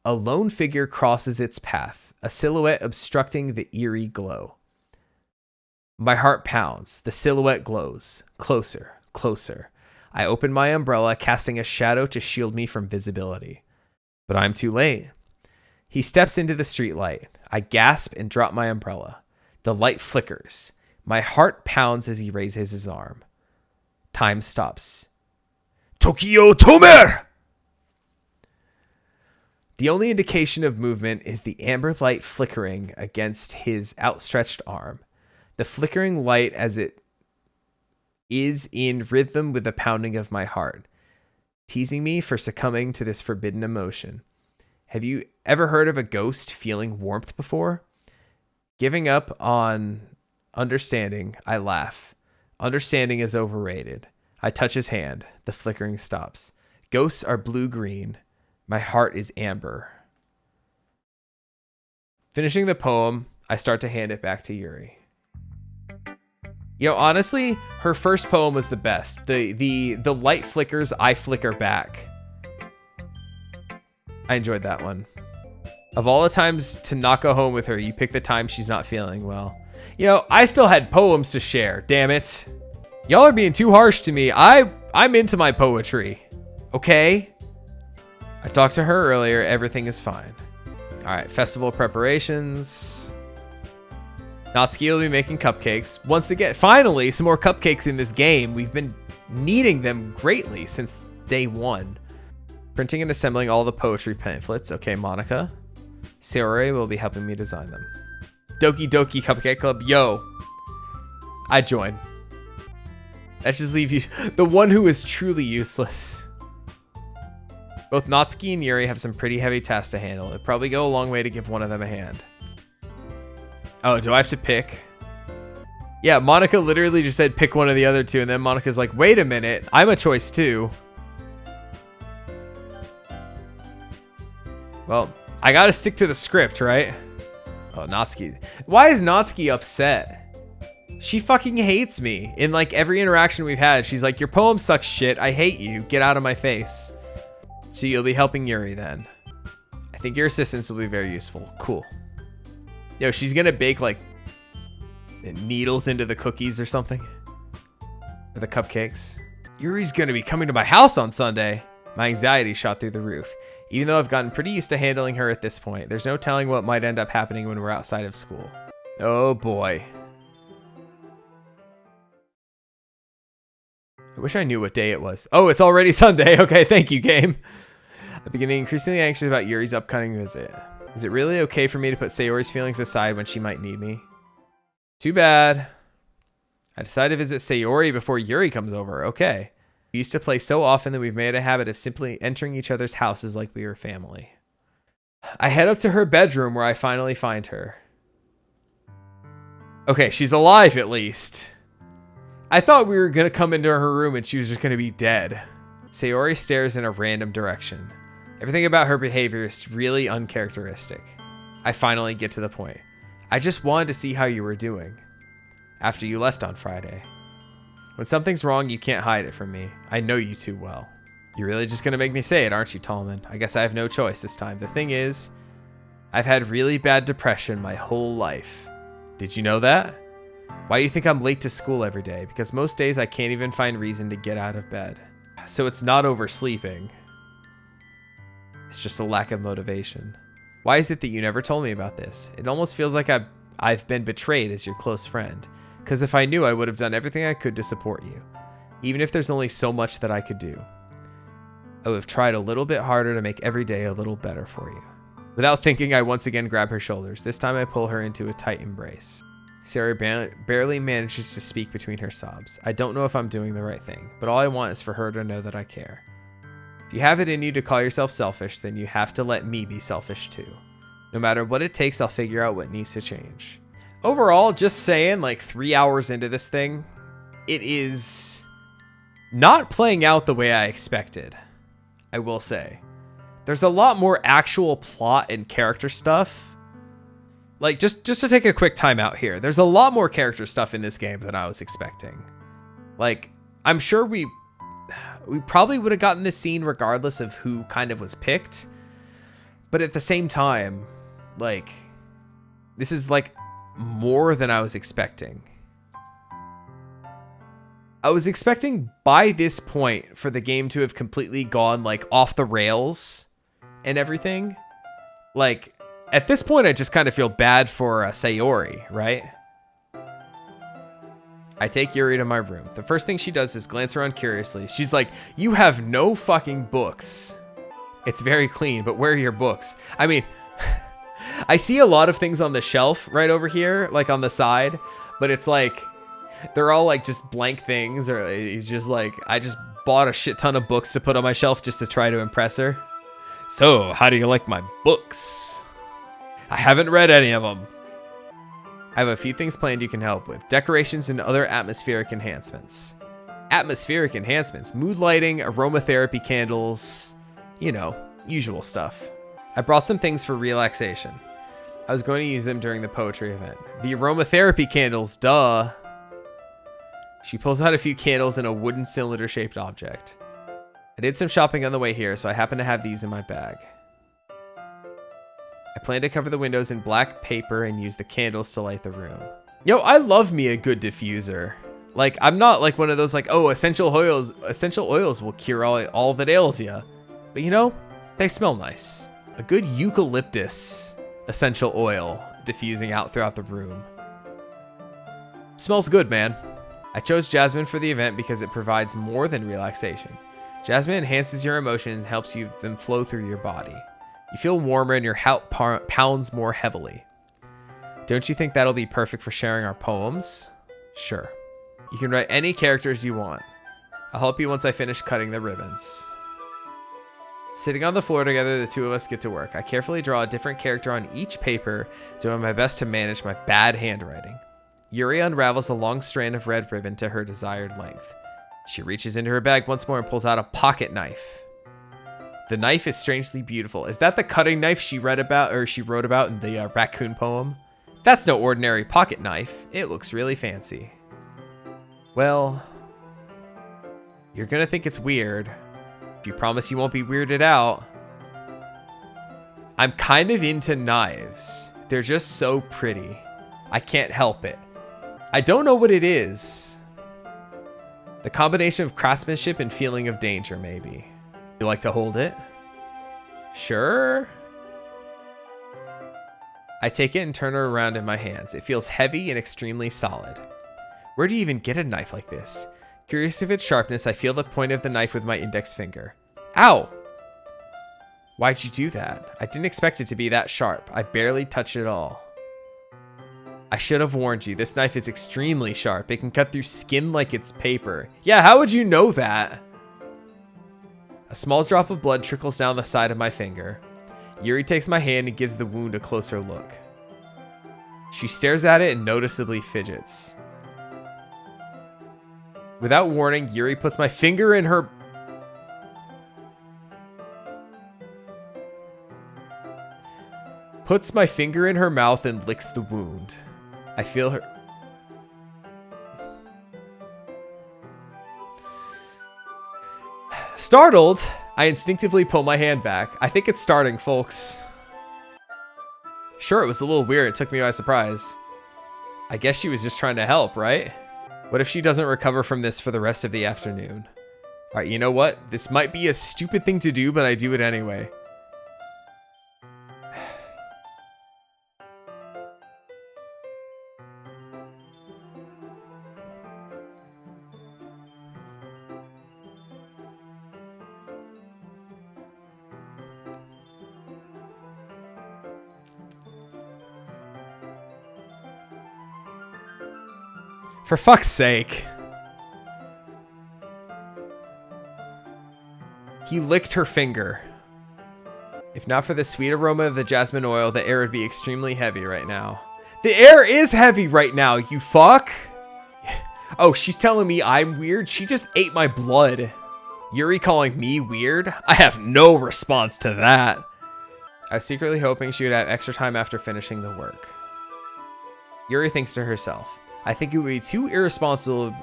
A lone figure crosses its path, a silhouette obstructing the eerie glow. My heart pounds. The silhouette glows. Closer, closer. I open my umbrella, casting a shadow to shield me from visibility. But I'm too late. He steps into the streetlight. I gasp and drop my umbrella. The light flickers. My heart pounds as he raises his arm. Time stops. Tokyo Tomer! The only indication of movement is the amber light flickering against his outstretched arm. The flickering light as it is in rhythm with the pounding of my heart, teasing me for succumbing to this forbidden emotion. Have you ever heard of a ghost feeling warmth before? Giving up on understanding, I laugh. Understanding is overrated. I touch his hand. The flickering stops. Ghosts are blue-green. My heart is amber. Finishing the poem, I start to hand it back to Yuri. You know, honestly, her first poem was the best. The light flickers, I flicker back. I enjoyed that one. Of all the times to not go home with her, you pick the time she's not feeling well. You know, I still had poems to share, damn it. Y'all are being too harsh to me. I'm into my poetry. Okay? I talked to her earlier, everything is fine. Alright, festival preparations. Natsuki will be making cupcakes. Once again, finally, some more cupcakes in this game. We've been needing them greatly since day one. Printing and assembling all the poetry pamphlets. Okay, Monica. Saori will be helping me design them. Doki Doki Cupcake Club. Yo. I join. Let's just leave you. The one who is truly useless. Both Natsuki and Yuri have some pretty heavy tasks to handle. It'd probably go a long way to give one of them a hand. Oh, do I have to pick? Yeah, Monica literally just said pick one of the other two, and then Monica's like, wait a minute, I'm a choice too. Well, I gotta stick to the script, right? Oh, Natsuki. Why is Natsuki upset? She fucking hates me. In like every interaction we've had, she's like, your poem sucks shit, I hate you, get out of my face. So you'll be helping Yuri then. I think your assistance will be very useful. Cool. Yo, she's gonna bake like needles into the cookies or something. Or the cupcakes. Yuri's gonna be coming to my house on Sunday. My anxiety shot through the roof. Even though I've gotten pretty used to handling her at this point, there's no telling what might end up happening when we're outside of school. Oh boy. I wish I knew what day it was. Oh, it's already Sunday. Okay, thank you, game. I'm beginning increasingly anxious about Yuri's upcoming visit. Is it really okay for me to put Sayori's feelings aside when she might need me? Too bad. I decided to visit Sayori before Yuri comes over. Okay. We used to play so often that we've made a habit of simply entering each other's houses like we were family. I head up to her bedroom where I finally find her. Okay, she's alive at least. I thought we were going to come into her room and she was just going to be dead. Sayori stares in a random direction. Everything about her behavior is really uncharacteristic. I finally get to the point. I just wanted to see how you were doing after you left on Friday. When something's wrong, you can't hide it from me. I know you too well. You're really just going to make me say it, aren't you, Tallman? I guess I have no choice this time. The thing is, I've had really bad depression my whole life. Did you know that? Why do you think I'm late to school every day? Because most days I can't even find reason to get out of bed. So it's not oversleeping. It's just a lack of motivation. Why is it that you never told me about this? It almost feels like I've been betrayed as your close friend. Because if I knew, I would have done everything I could to support you. Even if there's only so much that I could do. I would have tried a little bit harder to make every day a little better for you. Without thinking, I once again grab her shoulders. This time I pull her into a tight embrace. Sarah barely manages to speak between her sobs. I don't know if I'm doing the right thing, but all I want is for her to know that I care. If you have it in you to call yourself selfish, then you have to let me be selfish too. No matter what it takes, I'll figure out what needs to change. Overall, just saying, like 3 hours into this thing, it is not playing out the way I expected, I will say. There's a lot more actual plot and character stuff. Like, just to take a quick time out here, there's a lot more character stuff in this game than I was expecting. Like, I'm sure we probably would have gotten this scene regardless of who kind of was picked. But at the same time, like, this is like more than I was expecting. I was expecting by this point for the game to have completely gone like off the rails and everything. Like, at this point, I just kind of feel bad for Sayori, right? I take Yuri to my room. The first thing she does is glance around curiously. She's like, you have no fucking books. It's very clean, but where are your books? I mean, I see a lot of things on the shelf right over here, like on the side, but it's like, they're all like just blank things, or he's just like, I just bought a shit ton of books to put on my shelf just to try to impress her. So, how do you like my books? I haven't read any of them. I have a few things planned you can help with. Decorations and other atmospheric enhancements. Atmospheric enhancements. Mood lighting, aromatherapy candles. You know, usual stuff. I brought some things for relaxation. I was going to use them during the poetry event. The aromatherapy candles, duh. She pulls out a few candles in a wooden cylinder-shaped object. I did some shopping on the way here, so I happen to have these in my bag. I plan to cover the windows in black paper and use the candles to light the room. Yo, I love me a good diffuser. Like, I'm not like one of those like, oh, essential oils will cure all that ails ya. But you know, they smell nice. A good eucalyptus essential oil diffusing out throughout the room. Smells good, man. I chose jasmine for the event because it provides more than relaxation. Jasmine enhances your emotions and helps them flow through your body. You feel warmer and your heart pounds more heavily. Don't you think that'll be perfect for sharing our poems? Sure. You can write any characters you want. I'll help you once I finish cutting the ribbons. Sitting on the floor together, the two of us get to work. I carefully draw a different character on each paper, doing my best to manage my bad handwriting. Yuri unravels a long strand of red ribbon to her desired length. She reaches into her bag once more and pulls out a pocket knife. The knife is strangely beautiful. Is that the cutting knife she wrote about in the raccoon poem? That's no ordinary pocket knife. It looks really fancy. Well, you're gonna think it's weird. If you promise you won't be weirded out, I'm kind of into knives. They're just so pretty. I can't help it. I don't know what it is. The combination of craftsmanship and feeling of danger, maybe. You like to hold it? Sure. I take it and turn it around in my hands. It feels heavy and extremely solid. Where do you even get a knife like this? Curious of its sharpness, I feel the point of the knife with my index finger. Ow! Why'd you do that? I didn't expect it to be that sharp. I barely touched it at all. I should have warned you. This knife is extremely sharp. It can cut through skin like it's paper. Yeah, how would you know that? A small drop of blood trickles down the side of my finger. Yuri takes my hand and gives the wound a closer look. She stares at it and noticeably fidgets. Without warning, Yuri puts my finger in her... Puts my finger in her mouth and licks the wound. I feel her... Startled, I instinctively pull my hand back. I think it's starting, folks. Sure, it was a little weird. It took me by surprise. I guess she was just trying to help, right? What if she doesn't recover from this for the rest of the afternoon? All right, you know what? This might be a stupid thing to do, but I do it anyway. For fuck's sake. He licked her finger. If not for the sweet aroma of the jasmine oil, the air would be extremely heavy right now. The air is heavy right now, you fuck. Oh, she's telling me I'm weird? She just ate my blood. Yuri calling me weird? I have no response to that. I was secretly hoping she would have extra time after finishing the work. Yuri thinks to herself, I think it would be too irresponsible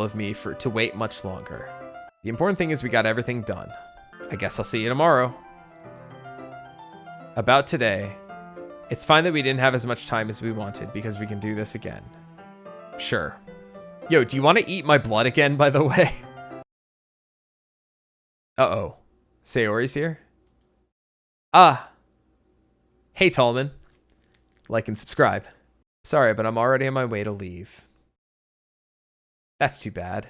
of me to wait much longer. The important thing is we got everything done. I guess I'll see you tomorrow. About today, it's fine that we didn't have as much time as we wanted because we can do this again. Sure. Yo, do you want to eat my blood again, by the way? Uh-oh. Sayori's here? Ah. Hey, Tallman. Like and subscribe. Sorry, but I'm already on my way to leave. That's too bad.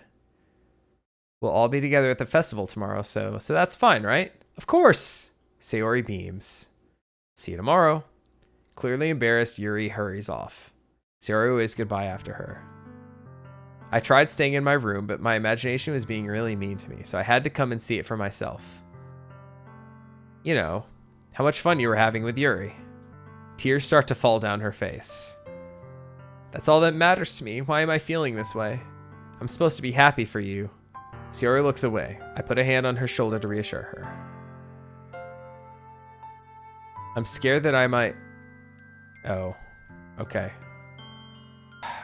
We'll all be together at the festival tomorrow, so that's fine, right? Of course! Sayori beams. See you tomorrow. Clearly embarrassed, Yuri hurries off. Sayori waves goodbye after her. I tried staying in my room, but my imagination was being really mean to me, so I had to come and see it for myself. You know, how much fun you were having with Yuri. Tears start to fall down her face. That's all that matters to me. Why am I feeling this way? I'm supposed to be happy for you. Sayori looks away. I put a hand on her shoulder to reassure her. I'm scared that I might... Oh, okay.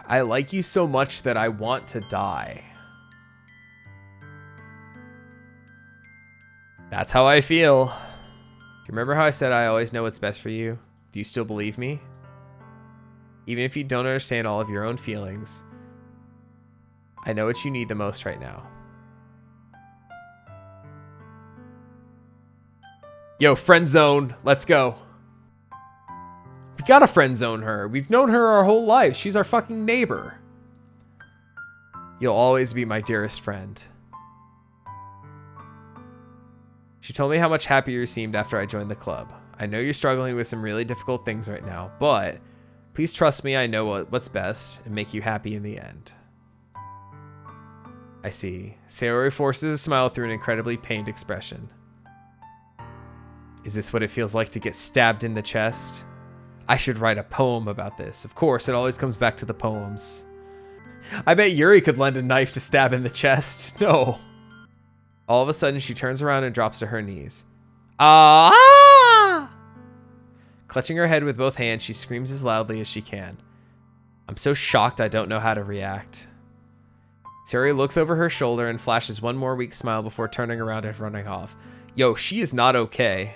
I like you so much that I want to die. That's how I feel. Do you remember how I said I always know what's best for you? Do you still believe me? Even if you don't understand all of your own feelings, I know what you need the most right now. Yo, friend zone. Let's go. We gotta friend zone her. We've known her our whole life. She's our fucking neighbor. You'll always be my dearest friend. She told me how much happier you seemed after I joined the club. I know you're struggling with some really difficult things right now, but please trust me, I know what's best and make you happy in the end. I see. Sayori forces a smile through an incredibly pained expression. Is this what it feels like to get stabbed in the chest? I should write a poem about this. Of course, it always comes back to the poems. I bet Yuri could lend a knife to stab in the chest. No. All of a sudden, she turns around and drops to her knees. Ah! Clutching her head with both hands, she screams as loudly as she can. I'm so shocked I don't know how to react. Sayori looks over her shoulder and flashes one more weak smile before turning around and running off. Yo, she is not okay.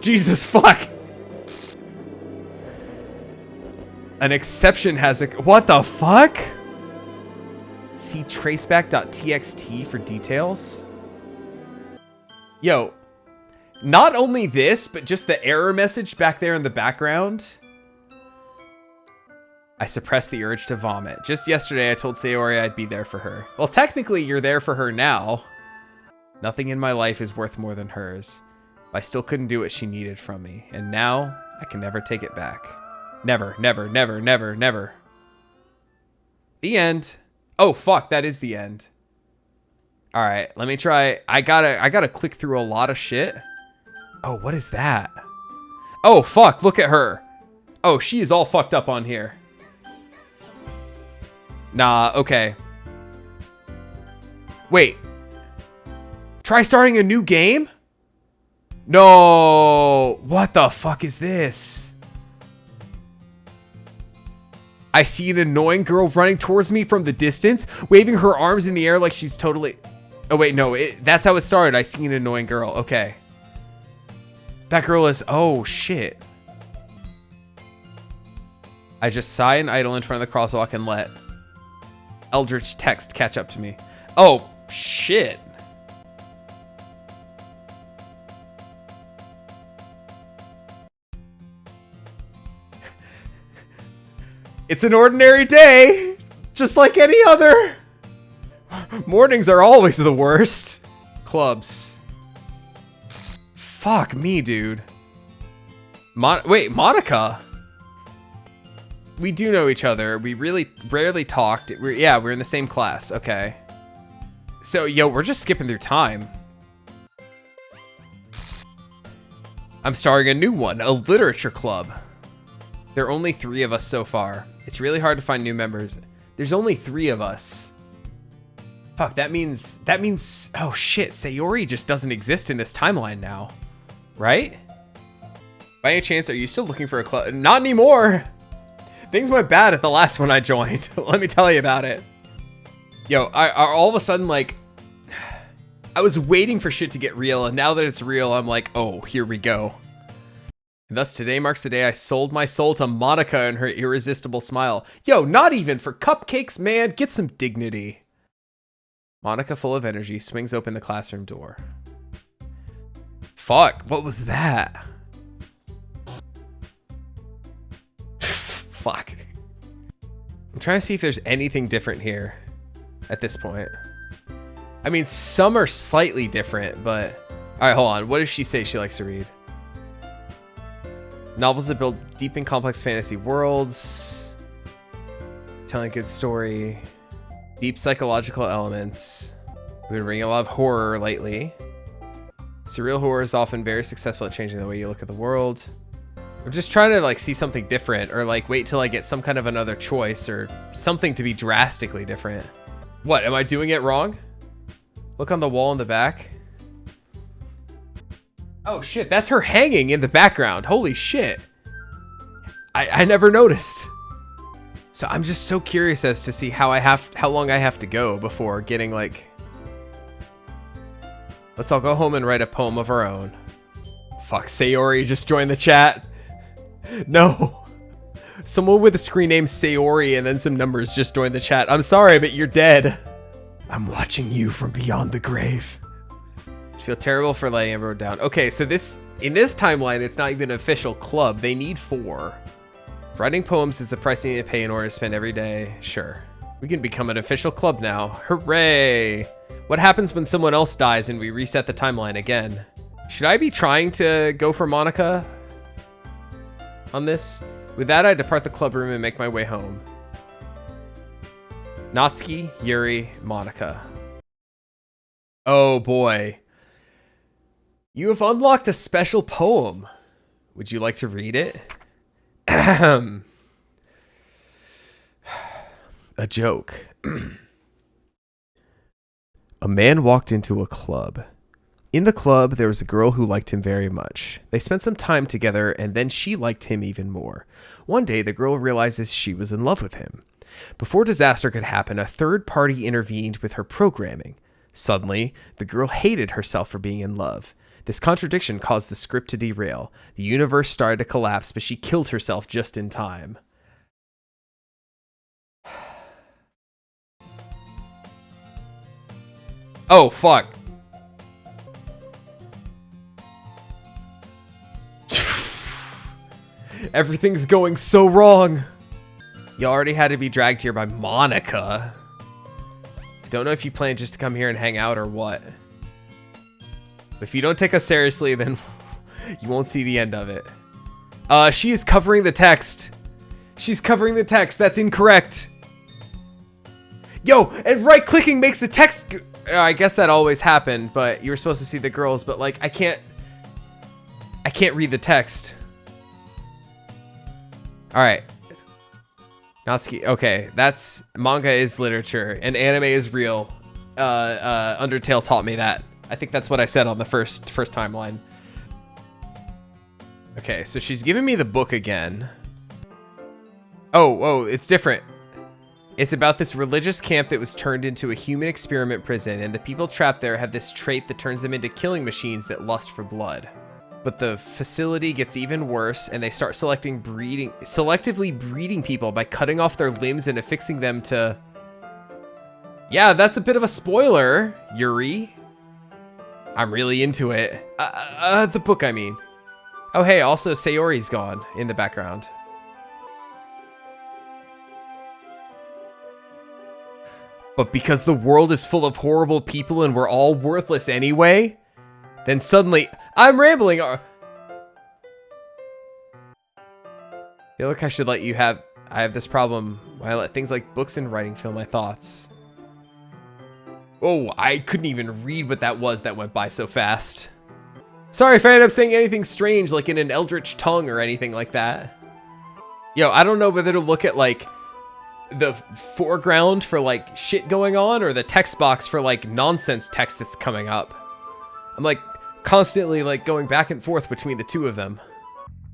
Jesus fuck. An exception has a... What the fuck? See traceback.txt for details. Yo, not only this, but just the error message back there in the background. I suppressed the urge to vomit. Just yesterday, I told Sayori I'd be there for her. Well, technically, you're there for her now. Nothing in my life is worth more than hers. I still couldn't do what she needed from me. And now, I can never take it back. Never, never, never, never, never. The end. Oh, fuck, that is the end. All right, let me try. I gotta click through a lot of shit. Oh, what is that? Oh, fuck, look at her. Oh, she is all fucked up on here. Nah, okay. Wait. Try starting a new game? No. What the fuck is this? I see an annoying girl running towards me from the distance, waving her arms in the air like she's totally... Oh, wait, no. That's how it started. I see an annoying girl. Okay. That girl is... Oh, shit. I just sigh and idle in front of the crosswalk and let Eldritch text catch up to me. Oh, shit. It's an ordinary day, just like any other. Mornings are always the worst. Clubs. Fuck me, dude. Wait, Monica? We do know each other. We really rarely talked. We're in the same class. Okay. So, yo, we're just skipping through time. I'm starting a new one, a literature club. There are only 3 of us so far. It's really hard to find new members. There's only 3 of us. Fuck, that means, oh shit, Sayori just doesn't exist in this timeline now. Right? By any chance, are you still looking for a club? Not anymore. Things went bad at the last one I joined. Let me tell you about it. Yo, I all of a sudden, like, I was waiting for shit to get real, and now that it's real, I'm like, oh, here we go. And thus today marks the day I sold my soul to Monica and her irresistible smile. Yo, not even for cupcakes, man. Get some dignity. Monica, full of energy, swings open the classroom door. Fuck, what was that? Fuck. I'm trying to see if there's anything different here at this point. I mean, some are slightly different, but... Alright, hold on. What does she say she likes to read? Novels that build deep and complex fantasy worlds. Telling a good story. Deep psychological elements. We've been reading a lot of horror lately. Surreal horror is often very successful at changing the way you look at the world. I'm just trying to like see something different, or like wait till I get some kind of another choice or something to be drastically different. What, am I doing it wrong? Look on the wall in the back. Oh shit, that's her hanging in the background. Holy shit. I never noticed. So I'm just so curious as to see how long I have to go before getting like... Let's all go home and write a poem of our own. Fuck, Sayori just joined the chat. No. Someone with a screen name Sayori and then some numbers just joined the chat. I'm sorry, but you're dead. I'm watching you from beyond the grave. I feel terrible for letting everyone down. Okay, so in this timeline, it's not even an official club. They need 4. Writing poems is the price you need to pay in order to spend every day. Sure. We can become an official club now. Hooray! What happens when someone else dies and we reset the timeline again? Should I be trying to go for Monica on this? With that, I depart the club room and make my way home. Natsuki, Yuri, Monica. Oh boy. You have unlocked a special poem. Would you like to read it? A joke. A man walked into a club. In the club, there was a girl who liked him very much. They spent some time together, and then she liked him even more. One day, the girl realizes she was in love with him. Before disaster could happen, a third party intervened with her programming. Suddenly, the girl hated herself for being in love. This contradiction caused the script to derail. The universe started to collapse, but she killed herself just in time. Oh, fuck. Everything's going so wrong. You already had to be dragged here by Monica. I don't know if you plan just to come here and hang out or what. If you don't take us seriously, then you won't see the end of it. She is covering the text. She's covering the text. That's incorrect. Yo, and right-clicking makes the text... I guess that always happened, but you were supposed to see the girls, but like, I can't read the text. All right. Natsuki, okay, that's manga is literature and anime is real. Undertale taught me that. I think that's what I said on the first timeline. Okay, so she's giving me the book again. Oh, it's different. It's about this religious camp that was turned into a human experiment prison, and the people trapped there have this trait that turns them into killing machines that lust for blood. But the facility gets even worse, and they start selectively breeding people by cutting off their limbs and affixing them to... Yeah, that's a bit of a spoiler, Yuri. I'm really into it. The book, I mean. Oh, hey, also Sayori's gone in the background. But because the world is full of horrible people and we're all worthless anyway, then suddenly... I'm rambling. I feel like I should let you have... I have this problem when I let things like books and writing fill my thoughts. Oh, I couldn't even read what that was that went by so fast. Sorry if I end up saying anything strange, like in an eldritch tongue or anything like that. Yo, I don't know whether to look at, like, the foreground for, like, shit going on or the text box for, like, nonsense text that's coming up. I'm, like, constantly, like, going back and forth between the two of them.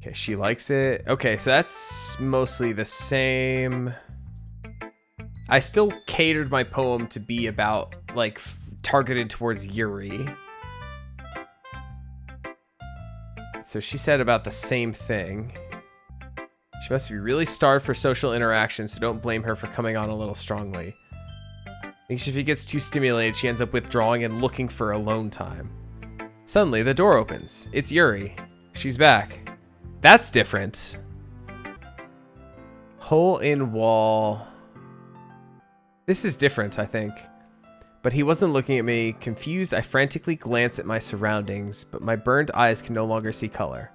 Okay, she likes it. Okay, so that's mostly the same. I still catered my poem to be about, like, targeted towards Yuri. So she said about the same thing. She must be really starved for social interaction, so don't blame her for coming on a little strongly. I think if she gets too stimulated, she ends up withdrawing and looking for alone time. Suddenly, the door opens. It's Yuri. She's back. That's different. Hole in wall. This is different, I think. But he wasn't looking at me. Confused, I frantically glance at my surroundings, but my burned eyes can no longer see color.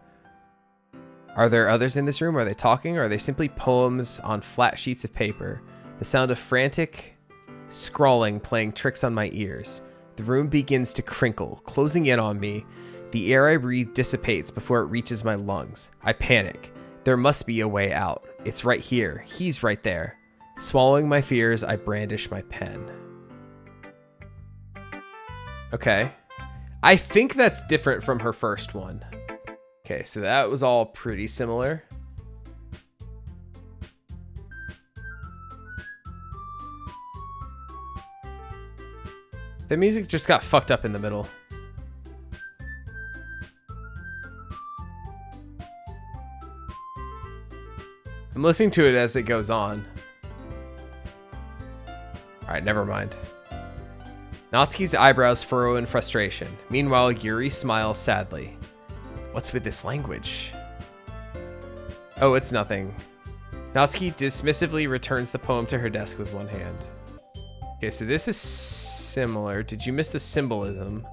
Are there others in this room? Are they talking, or are they simply poems on flat sheets of paper? The sound of frantic scrawling playing tricks on my ears. The room begins to crinkle, closing in on me. The air I breathe dissipates before it reaches my lungs. I panic. There must be a way out. It's right here. He's right there. Swallowing my fears, I brandish my pen. Okay. I think that's different from her first one. Okay, so that was all pretty similar. The music just got fucked up in the middle. I'm listening to it as it goes on. Alright, never mind. Natsuki's eyebrows furrow in frustration. Meanwhile, Yuri smiles sadly. What's with this language? Oh, it's nothing. Natsuki dismissively returns the poem to her desk with one hand. Okay, so this is similar. Did you miss the symbolism?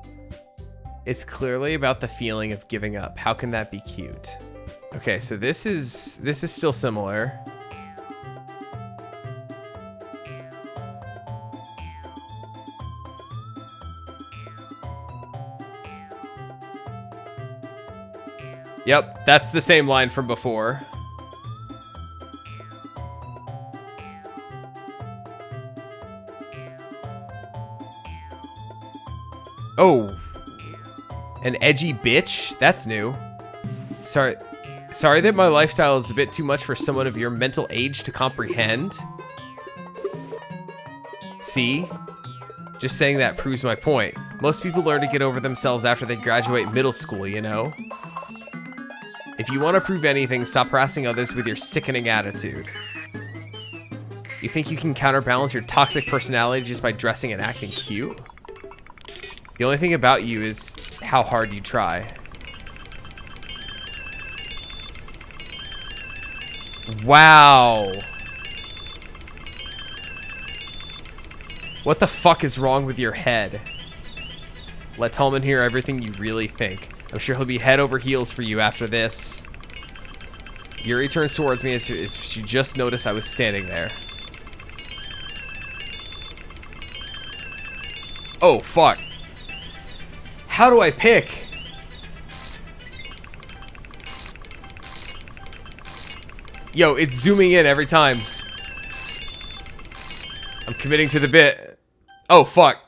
It's clearly about the feeling of giving up. How can that be cute? Okay, so this is still similar. Yep, that's the same line from before. Oh, an edgy bitch? That's new. Sorry that my lifestyle is a bit too much for someone of your mental age to comprehend. See? Just saying that proves my point. Most people learn to get over themselves after they graduate middle school, you know? If you want to prove anything, stop harassing others with your sickening attitude. You think you can counterbalance your toxic personality just by dressing and acting cute? The only thing about you is how hard you try. Wow. What the fuck is wrong with your head? Let Tallman hear everything you really think. I'm sure he'll be head over heels for you after this. Yuri turns towards me as she just noticed I was standing there. Oh, fuck. How do I pick? Yo, it's zooming in every time. I'm committing to the bit. Oh, fuck.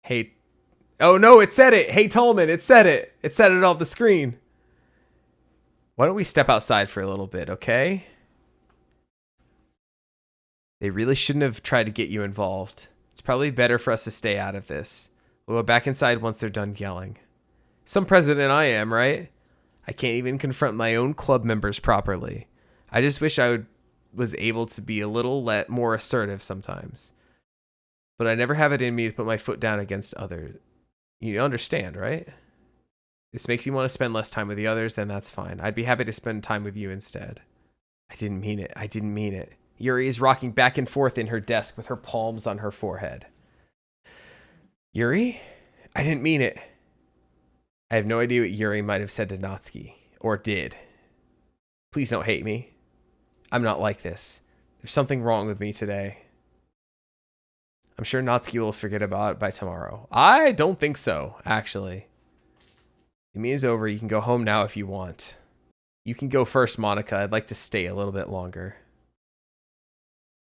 Hey. Oh, no, it said it. Hey, Tallman, it said it. It said it on the screen. Why don't we step outside for a little bit, okay? They really shouldn't have tried to get you involved. It's probably better for us to stay out of this. We'll go back inside once they're done yelling. Some president I am, right? I can't even confront my own club members properly. I just wish I was able to be a little more assertive sometimes. But I never have it in me to put my foot down against others. You understand, right? This makes you want to spend less time with the others, then that's fine. I'd be happy to spend time with you instead. I didn't mean it. I didn't mean it. Yuri is rocking back and forth in her desk with her palms on her forehead. Yuri? I didn't mean it. I have no idea what Yuri might have said to Natsuki. Or did. Please don't hate me. I'm not like this. There's something wrong with me today. I'm sure Natsuki will forget about it by tomorrow. I don't think so, actually. The meeting is over. You can go home now if you want. You can go first, Monica. I'd like to stay a little bit longer.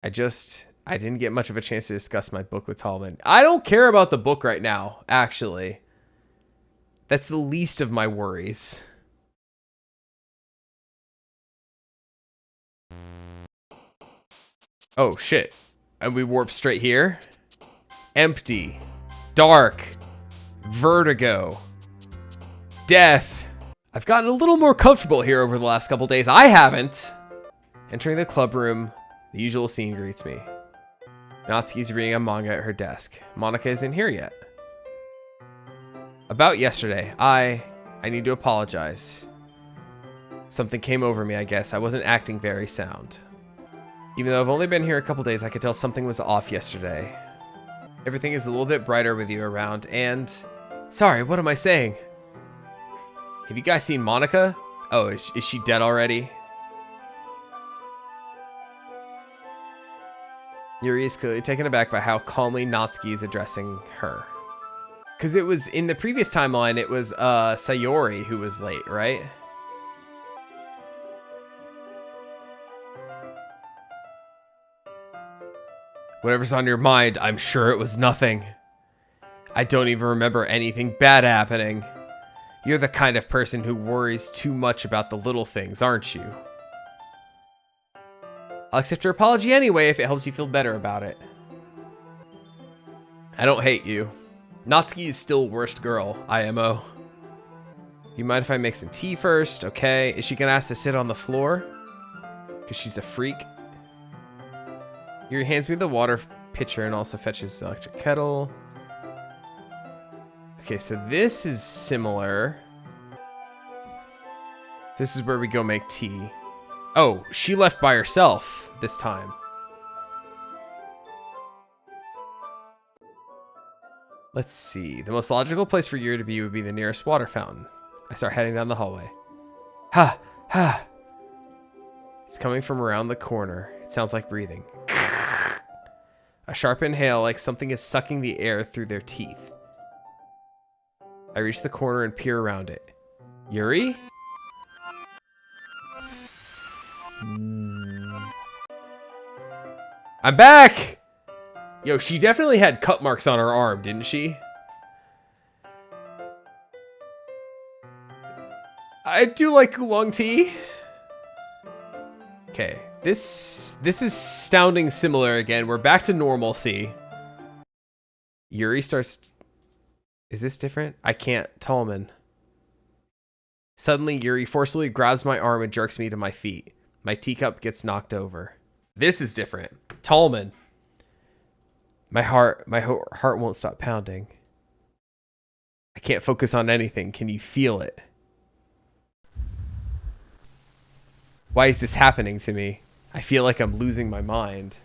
I didn't get much of a chance to discuss my book with Tallman. I don't care about the book right now, actually. That's the least of my worries. Oh, shit. And we warp straight here. Empty. Dark. Vertigo. Death. I've gotten a little more comfortable here over the last couple days. I haven't. Entering the club room, the usual scene greets me. Natsuki's reading a manga at her desk. Monica isn't here yet. About yesterday, I need to apologize. Something came over me, I guess. I wasn't acting very sound. Even though I've only been here a couple days, I could tell something was off yesterday. Everything is a little bit brighter with you around, and... Sorry, what am I saying? Have you guys seen Monica? Oh, is she dead already? Yuri is clearly taken aback by how calmly Natsuki is addressing her. Because it was, in the previous timeline, it was Sayori who was late, right? Whatever's on your mind, I'm sure it was nothing. I don't even remember anything bad happening. You're the kind of person who worries too much about the little things, aren't you? I'll accept your apology anyway if it helps you feel better about it. I don't hate you. Natsuki is still worst girl, IMO. You mind if I make some tea first? Okay. Is she gonna ask to sit on the floor? Because she's a freak. Yuri hands me the water pitcher and also fetches the electric kettle. Okay, so this is similar. This is where we go make tea. Oh, she left by herself this time. Let's see. The most logical place for Yuri to be would be the nearest water fountain. I start heading down the hallway. Ha! Ha! It's coming from around the corner. It sounds like breathing. A sharp inhale, like something is sucking the air through their teeth. I reach the corner and peer around it. Yuri? I'm back! Yo, she definitely had cut marks on her arm, didn't she? I do like oolong tea. Okay, This is sounding similar again. We're back to normalcy. Yuri starts... Is this different? I can't. Tallman. Suddenly, Yuri forcibly grabs my arm and jerks me to my feet. My teacup gets knocked over. This is different. Tallman. My heart won't stop pounding. I can't focus on anything. Can you feel it? Why is this happening to me? I feel like I'm losing my mind.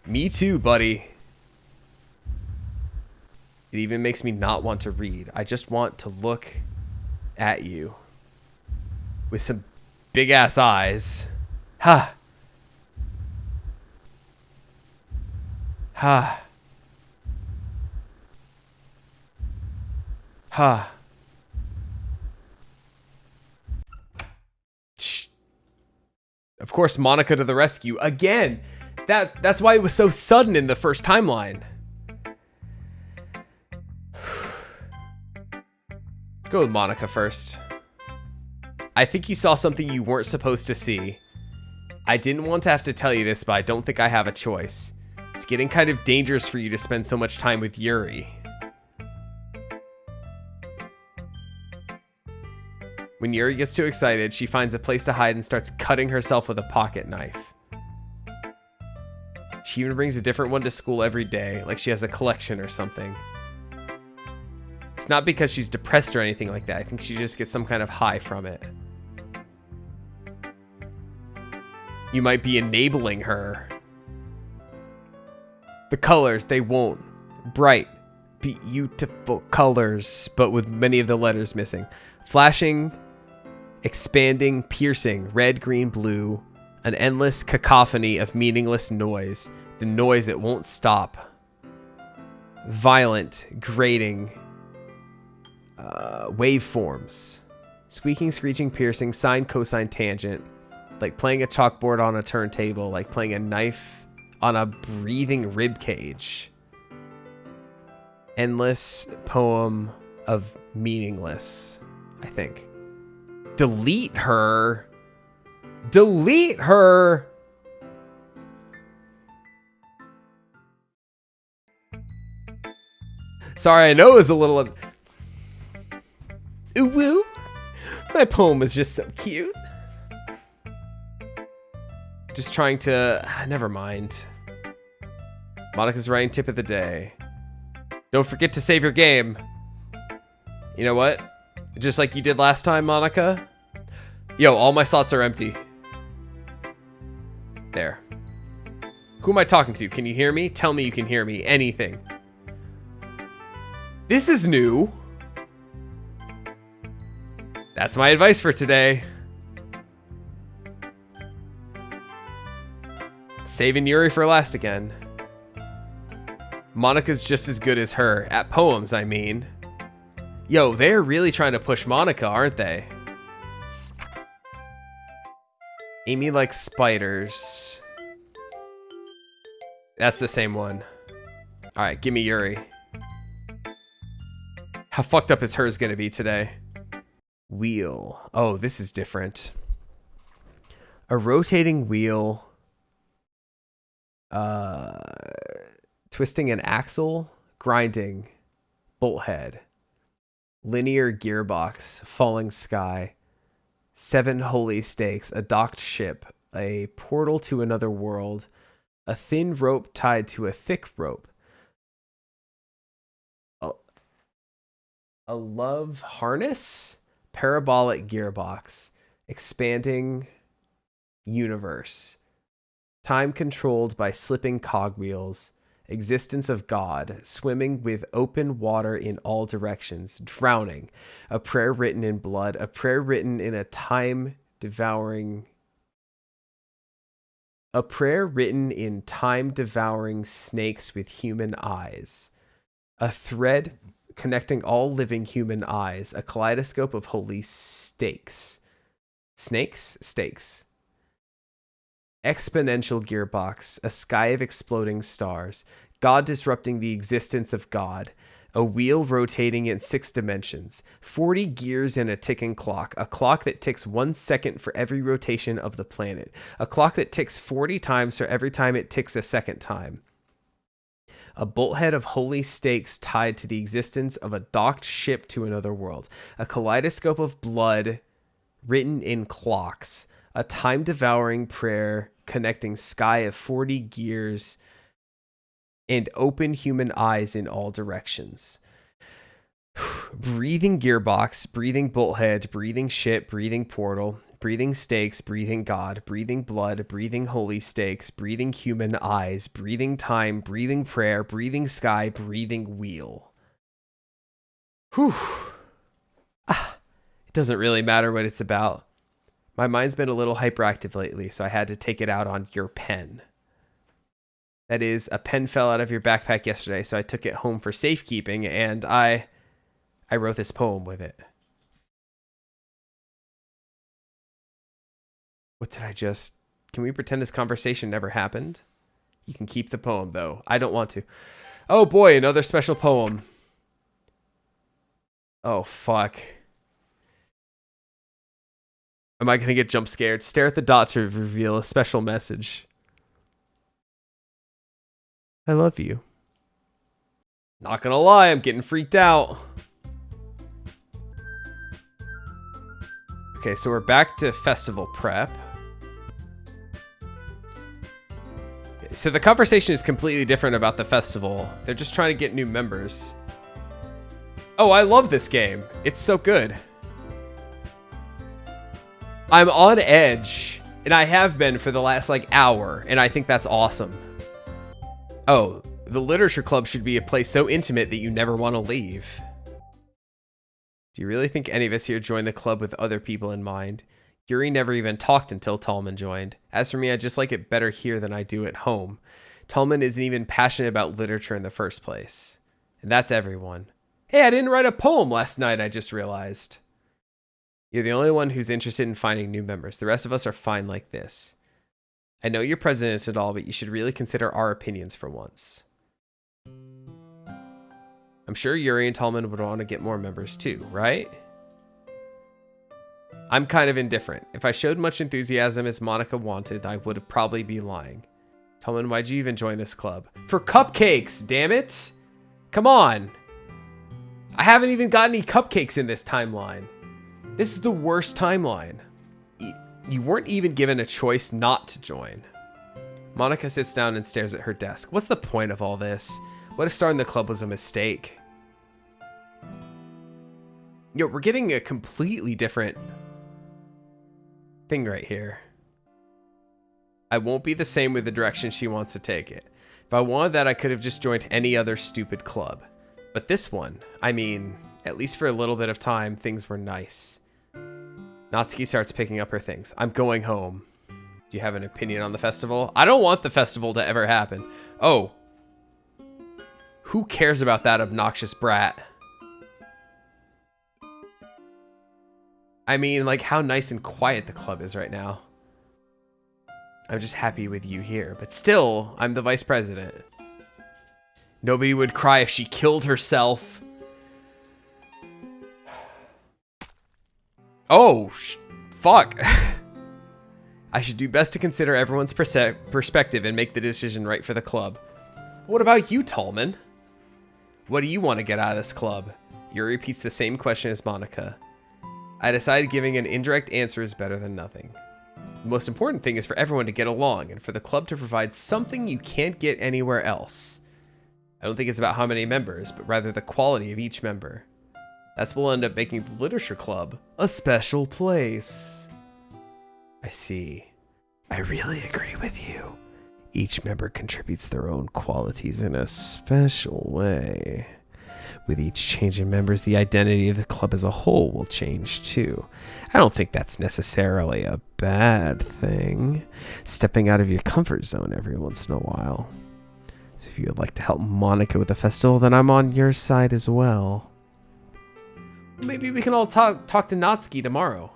Me too, buddy. It even makes me not want to read. I just want to look at you with some big ass eyes. Ha. Ha. Ha. Shh. Of course, Monica to the rescue again. That's why it was so sudden in the first timeline. Let's go with Monica first. I think you saw something you weren't supposed to see. I didn't want to have to tell you this, but I don't think I have a choice. It's getting kind of dangerous for you to spend so much time with Yuri. When Yuri gets too excited, she finds a place to hide and starts cutting herself with a pocket knife. She even brings a different one to school every day, like she has a collection or something. It's not because she's depressed or anything like that. I think she just gets some kind of high from it. You might be enabling her. The colors, they won't. Bright, beautiful colors, but with many of the letters missing. Flashing, expanding, piercing, red, green, blue. An endless cacophony of meaningless noise. The noise it won't stop. Violent, grating, waveforms. Squeaking, screeching, piercing, sine, cosine, tangent. Like playing a chalkboard on a turntable. Like playing a knife on a breathing rib cage. Endless poem of meaningless, I think. Delete her. Delete her. Sorry, I know it was a little... Ooh woo. My poem was just so cute. Just trying to... Never mind. Monica's writing tip of the day. Don't forget to save your game. You know what? Just like you did last time, Monica. Yo, all my slots are empty. There. Who am I talking to? Can you hear me? Tell me you can hear me. Anything. This is new. That's my advice for today. Saving Yuri for last again. Monica's just as good as her. At poems, I mean. Yo, they're really trying to push Monica, aren't they? Amy likes spiders. That's the same one. Alright, give me Yuri. How fucked up is hers gonna be today? Wheel. Oh, this is different. A rotating wheel. Twisting an axle. Grinding. Bolt head. Linear gearbox. Falling sky. 7 holy stakes. A docked ship. A portal to another world. A thin rope tied to a thick rope. A love harness. Parabolic gearbox. Expanding universe. Time controlled by slipping cogwheels. Existence of God. Swimming with open water in all directions. Drowning. A prayer written in blood. A prayer written in a time-devouring... A prayer written in time-devouring snakes with human eyes. A thread connecting all living human eyes. A kaleidoscope of holy stakes. Snakes? Stakes. Exponential gearbox. A sky of exploding stars. God disrupting the existence of God. A wheel rotating in 6 dimensions. 40 gears in a ticking clock. A clock that ticks 1 second for every rotation of the planet. A clock that ticks 40 times for every time it ticks a second time. A bolthead of holy stakes tied to the existence of a docked ship to another world. A kaleidoscope of blood written in clocks. A time-devouring prayer connecting sky of 40 gears and open human eyes in all directions. Breathing gearbox, breathing bolthead, breathing ship, breathing portal, breathing stakes, breathing God, breathing blood, breathing holy stakes, breathing human eyes, breathing time, breathing prayer, breathing sky, breathing wheel. Whew. It doesn't really matter what it's about. My mind's been a little hyperactive lately, so I had to take it out on your pen. That is, a pen fell out of your backpack yesterday, so I took it home for safekeeping, and I wrote this poem with it. What did I just... Can we pretend this conversation never happened? You can keep the poem, though. I don't want to. Oh boy, another special poem. Oh, fuck. Am I going to get jump scared? Stare at the dot to reveal a special message. I love you. Not gonna lie, I'm getting freaked out. Okay, so we're back to festival prep. So the conversation is completely different about the festival. They're just trying to get new members. Oh, I love this game. It's so good. I'm on edge, and I have been for the last hour, and I think that's awesome. Oh, the literature club should be a place so intimate that you never want to leave. Do you really think any of us here joined the club with other people in mind? Yuri never even talked until Tallman joined. As for me, I just like it better here than I do at home. Tallman isn't even passionate about literature in the first place. And that's everyone. Hey, I didn't write a poem last night, I just realized. You're the only one who's interested in finding new members. The rest of us are fine like this. I know you're president and all, but you should really consider our opinions for once. I'm sure Yuri and Tallman would want to get more members too, right? I'm kind of indifferent. If I showed much enthusiasm as Monica wanted, I would probably be lying. Tallman, why'd you even join this club? For cupcakes, damn it! Come on! I haven't even got any cupcakes in this timeline. This is the worst timeline. You weren't even given a choice not to join. Monica sits down and stares at her desk. What's the point of all this? What if starting the club was a mistake? Yo, we're getting a completely different thing right here. I won't be the same with the direction she wants to take it. If I wanted that, I could have just joined any other stupid club. But this one, I mean, at least for a little bit of time, things were nice. Natsuki starts picking up her things. I'm going home. Do you have an opinion on the festival? I don't want the festival to ever happen. Oh. Who cares about that obnoxious brat? I mean, how nice and quiet the club is right now. I'm just happy with you here. But still, I'm the vice president. Nobody would cry if she killed herself. Oh, fuck. I should do best to consider everyone's perspective and make the decision right for the club. What about you, Tallman? What do you want to get out of this club? Yuri repeats the same question as Monica. I decided giving an indirect answer is better than nothing. The most important thing is for everyone to get along and for the club to provide something you can't get anywhere else. I don't think it's about how many members, but rather the quality of each member. That's what will end up making the literature club a special place. I see. I really agree with you. Each member contributes their own qualities in a special way. With each change in members, the identity of the club as a whole will change too. I don't think that's necessarily a bad thing. Stepping out of your comfort zone every once in a while. So if you would like to help Monica with the festival, then I'm on your side as well. Maybe we can all talk to Natsuki tomorrow.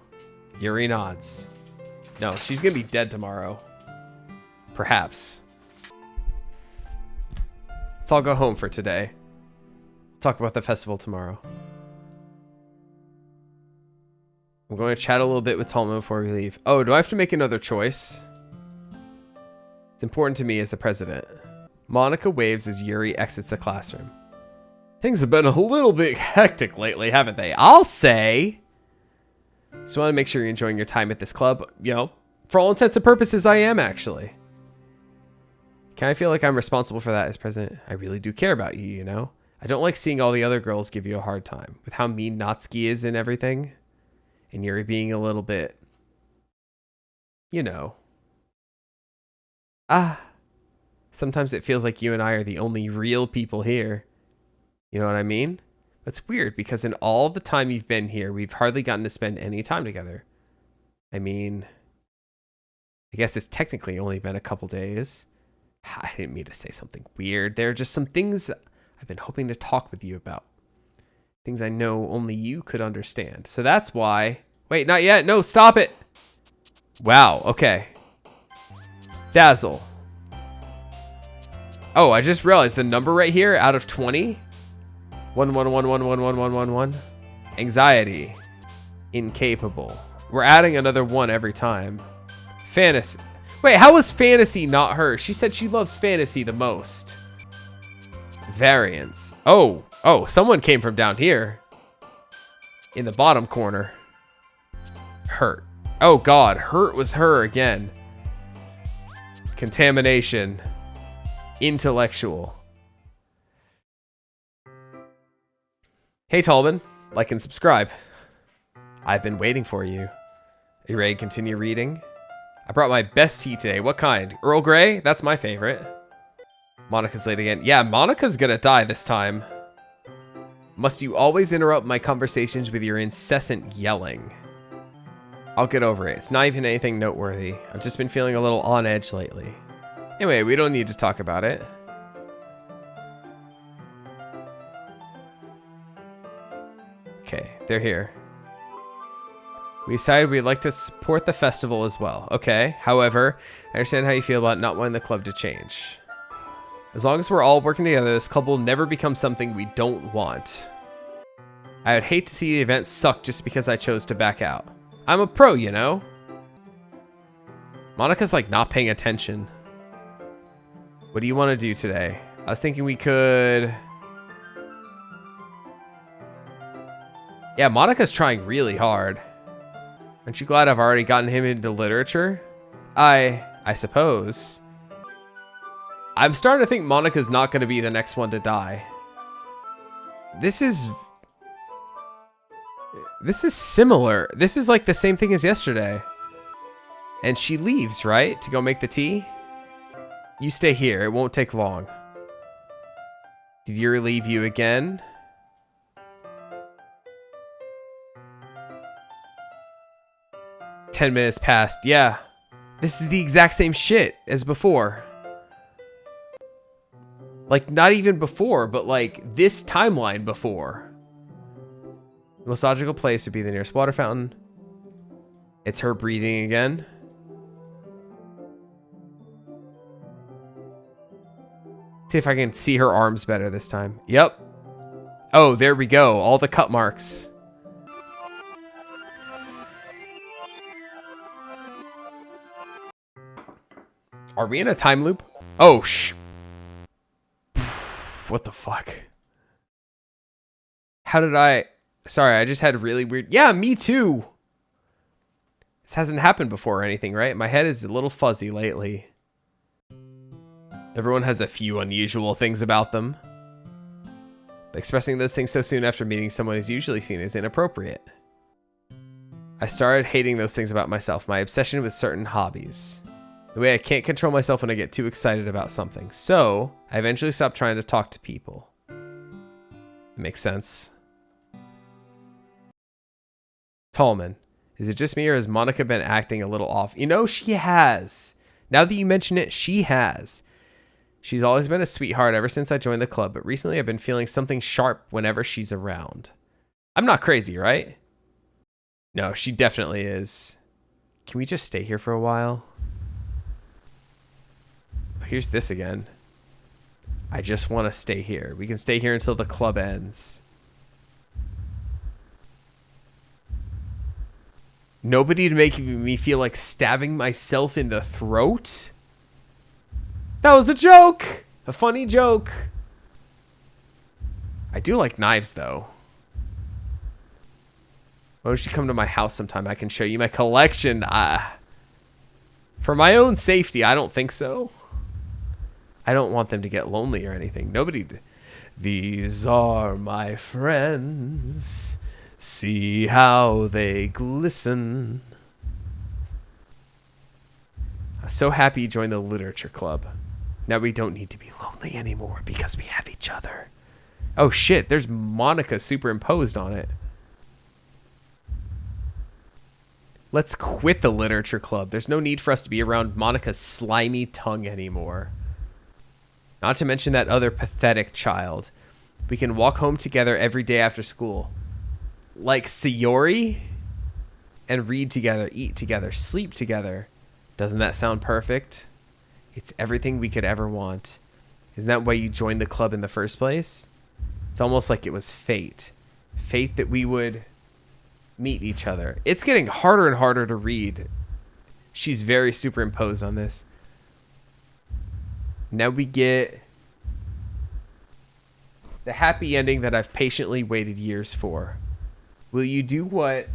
Yuri nods. No, she's gonna be dead tomorrow. Perhaps. Let's all go home for today. Talk about the festival tomorrow. I'm going to chat a little bit with Talma before we leave. Oh, do I have to make another choice? It's important to me as the president. Monica waves as Yuri exits the classroom. Things have been a little bit hectic lately, haven't they? I'll say. Just want to make sure you're enjoying your time at this club. You know, for all intents and purposes, I am actually. Can I feel like I'm responsible for that as president? I really do care about you, you know? I don't like seeing all the other girls give you a hard time. With how mean Natsuki is and everything. And Yuri being a little bit, you know. Sometimes it feels like you and I are the only real people here. You know what I mean? It's weird because in all the time you've been here, we've hardly gotten to spend any time together. I mean, I guess it's technically only been a couple days. I didn't mean to say something weird. There are just some things I've been hoping to talk with you about. Things I know only you could understand. So that's why... Wait, not yet. No, stop it. Wow, okay. Dazzle. Oh, I just realized the number right here out of 20. 1. Anxiety. Incapable. We're adding another 1 every time. Fantasy. Wait, how was fantasy not her? She said she loves fantasy the most. Variance. Oh, someone came from down here. In the bottom corner. Hurt. Oh God, hurt was her again. Contamination. Intellectual. Hey Tallman, like and subscribe. I've been waiting for you. Are you ready to continue reading? I brought my best tea today. What kind? Earl Grey? That's my favorite. Monica's late again. Yeah, Monica's gonna die this time. Must you always interrupt my conversations with your incessant yelling? I'll get over it. It's not even anything noteworthy. I've just been feeling a little on edge lately. Anyway, we don't need to talk about it. Okay, they're here. We decided we'd like to support the festival as well. Okay, however, I understand how you feel about not wanting the club to change. As long as we're all working together, this club will never become something we don't want. I would hate to see the event suck just because I chose to back out. I'm a pro, you know? Monica's like not paying attention. What do you want to do today? I was thinking we could... Yeah, Monica's trying really hard. Aren't you glad I've already gotten him into literature? I suppose. I'm starting to think Monica's not going to be the next one to die. This is similar. This is like the same thing as yesterday. And she leaves, right? To go make the tea? You stay here. It won't take long. Did Yuri leave you again? "10 minutes passed." Yeah. This is the exact same shit as before. Like, not even before, but like this timeline before. The most logical place would be the nearest water fountain. It's her breathing again. See if I can see her arms better this time. Yep. Oh, there we go. All the cut marks. Are we in a time loop? Oh, what the fuck? How did I... Sorry, I just had really weird... Yeah, me too. This hasn't happened before or anything, right? My head is a little fuzzy lately. Everyone has a few unusual things about them. But expressing those things so soon after meeting someone is usually seen as inappropriate. I started hating those things about myself, my obsession with certain hobbies. The way I can't control myself when I get too excited about something. So, I eventually stopped trying to talk to people. It makes sense. Tallman, is it just me or has Monica been acting a little off? You know, she has. Now that you mention it, she has. She's always been a sweetheart ever since I joined the club, but recently I've been feeling something sharp whenever she's around. I'm not crazy, right? No, she definitely is. Can we just stay here for a while? Here's this again. I just want to stay here. We can stay here until the club ends. Nobody to make me feel like stabbing myself in the throat? That was a joke! A funny joke. I do like knives, though. Why don't you come to my house sometime? I can show you my collection. For my own safety, I don't think so. I don't want them to get lonely or anything. Nobody... These are my friends. See how they glisten. I'm so happy you joined the literature club. Now we don't need to be lonely anymore because we have each other. Oh shit, there's Monica superimposed on it. Let's quit the literature club. There's no need for us to be around Monica's slimy tongue anymore. Not to mention that other pathetic child. We can walk home together every day after school. Like Sayori? And read together, eat together, sleep together. Doesn't that sound perfect? It's everything we could ever want. Isn't that why you joined the club in the first place? It's almost like it was fate. Fate that we would meet each other. It's getting harder and harder to read. She's very superimposed on this. Now we get the happy ending that I've patiently waited years for. Will you do what?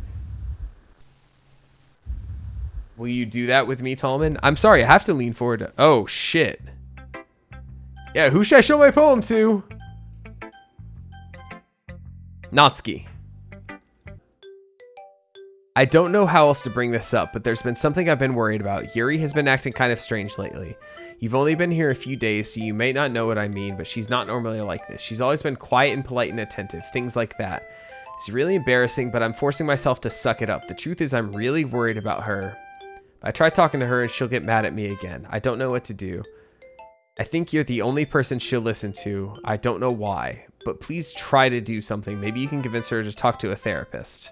Will you do that with me, Tallman? I'm sorry, I have to lean forward. Oh, shit. Yeah, who should I show my poem to? Natsuki. I don't know how else to bring this up, but there's been something I've been worried about. Yuri has been acting kind of strange lately. You've only been here a few days, so you may not know what I mean, but she's not normally like this. She's always been quiet and polite and attentive, things like that. It's really embarrassing, but I'm forcing myself to suck it up. The truth is I'm really worried about her. I try talking to her and she'll get mad at me again. I don't know what to do. I think you're the only person she'll listen to. I don't know why, but please try to do something. Maybe you can convince her to talk to a therapist.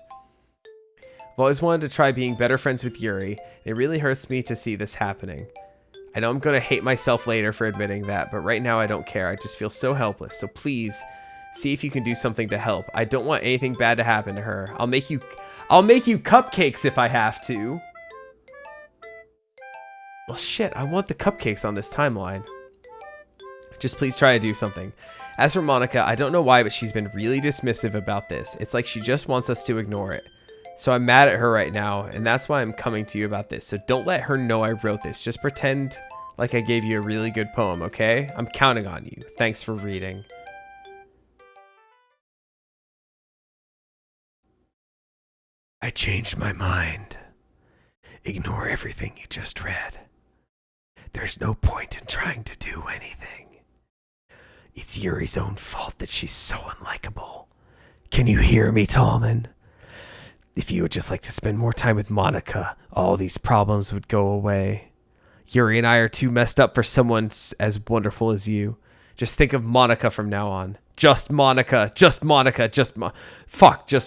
I've always wanted to try being better friends with Yuri. It really hurts me to see this happening. I know I'm going to hate myself later for admitting that, but right now I don't care. I just feel so helpless. So please, see if you can do something to help. I don't want anything bad to happen to her. I'll make you cupcakes if I have to. Well, shit, I want the cupcakes on this timeline. Just please try to do something. As for Monica, I don't know why, but she's been really dismissive about this. It's like she just wants us to ignore it. So I'm mad at her right now, and that's why I'm coming to you about this. So don't let her know I wrote this. Just pretend like I gave you a really good poem, okay? I'm counting on you. Thanks for reading. I changed my mind. Ignore everything you just read. There's no point in trying to do anything. It's Yuri's own fault that she's so unlikable. Can you hear me, Tallman? If you would just like to spend more time with Monica, all these problems would go away. Yuri and I are too messed up for someone as wonderful as you. Just think of Monica from now on. Just Monica. Just Monica. Just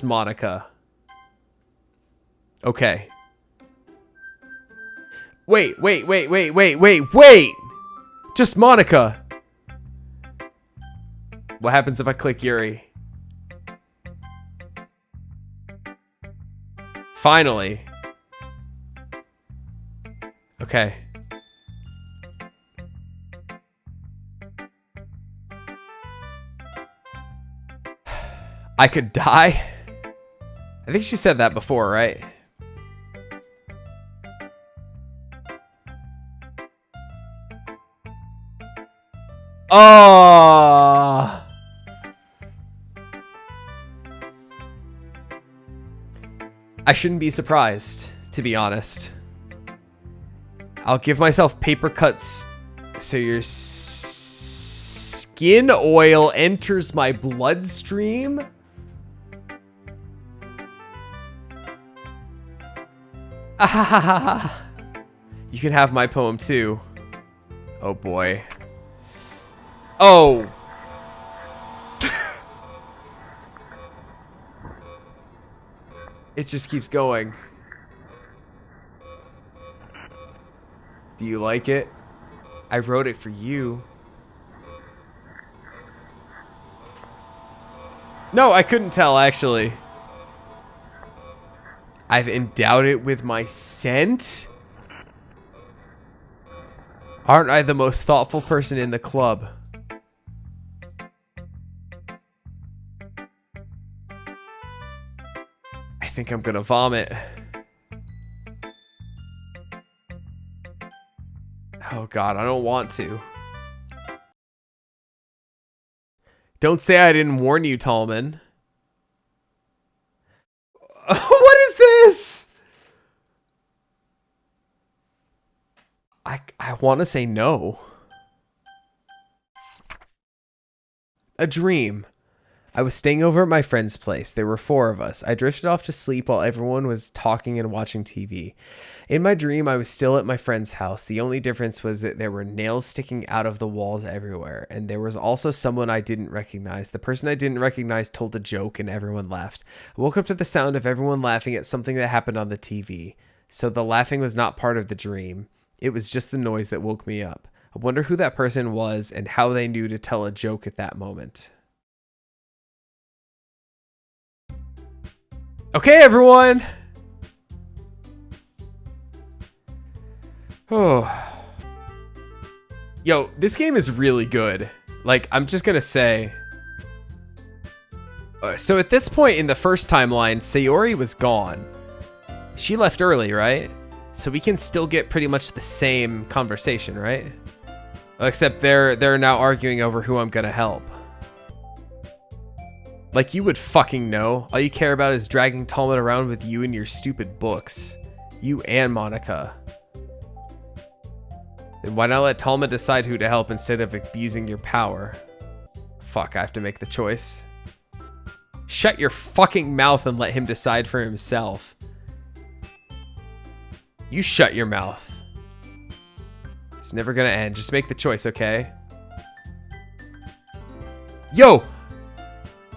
Monica. Okay. Wait. Just Monica. What happens if I click Yuri? Finally. Okay. I could die? I think she said that before, right? Oh. I shouldn't be surprised, to be honest. I'll give myself paper cuts so your skin oil enters my bloodstream. You can have my poem too. Oh boy. Oh. It just keeps going. Do you like it? I wrote it for you. No, I couldn't tell, actually. I've endowed it with my scent? Aren't I the most thoughtful person in the club? I think I'm gonna vomit. Oh god, I don't want to. Don't say I didn't warn you, Tallman. What is this? I want to say no. A dream. I was staying over at my friend's place. There were 4 of us. I drifted off to sleep while everyone was talking and watching TV. In my dream, I was still at my friend's house. The only difference was that there were nails sticking out of the walls everywhere, and there was also someone I didn't recognize. The person I didn't recognize told a joke, and everyone laughed. I woke up to the sound of everyone laughing at something that happened on the TV. So the laughing was not part of the dream. It was just the noise that woke me up. I wonder who that person was and how they knew to tell a joke at that moment. Okay, everyone. Oh. Yo, this game is really good. Like, I'm just gonna say. So at this point in the first timeline, Sayori was gone. She left early, right? So we can still get pretty much the same conversation, right? Except they're now arguing over who I'm gonna help. Like, you would fucking know. All you care about is dragging Tallman around with you and your stupid books. You and Monica. Then why not let Tallman decide who to help instead of abusing your power? Fuck, I have to make the choice. Shut your fucking mouth and let him decide for himself. You shut your mouth. It's never gonna end. Just make the choice, okay? Yo!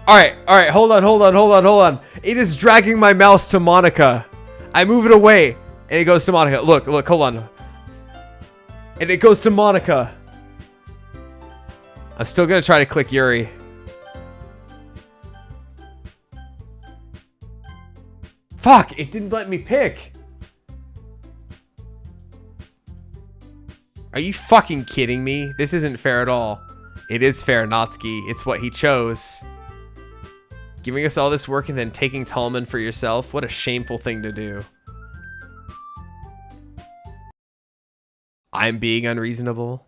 Alright, hold on. It is dragging my mouse to Monica. I move it away, and it goes to Monica. Look, hold on. And it goes to Monica. I'm still gonna try to click Yuri. Fuck, it didn't let me pick. Are you fucking kidding me? This isn't fair at all. It is fair, Natsuki. It's what he chose. Giving us all this work and then taking Tallman for yourself? What a shameful thing to do. I'm being unreasonable.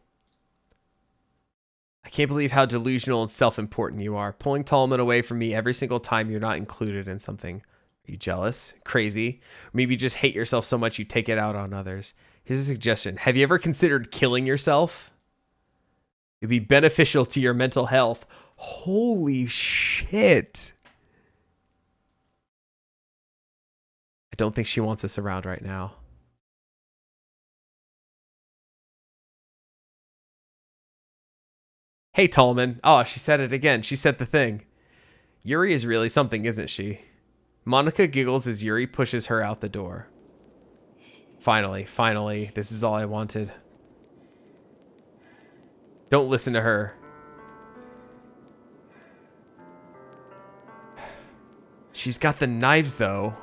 I can't believe how delusional and self-important you are. Pulling Tallman away from me every single time you're not included in something. Are you jealous? Crazy? Or maybe you just hate yourself so much you take it out on others. Here's a suggestion. Have you ever considered killing yourself? It'd be beneficial to your mental health. Holy shit. I don't think she wants us around right now. Hey, Tallman. Oh, she said it again. She said the thing. Yuri is really something, isn't she? Monica giggles as Yuri pushes her out the door. Finally. This is all I wanted. Don't listen to her. She's got the knives, though.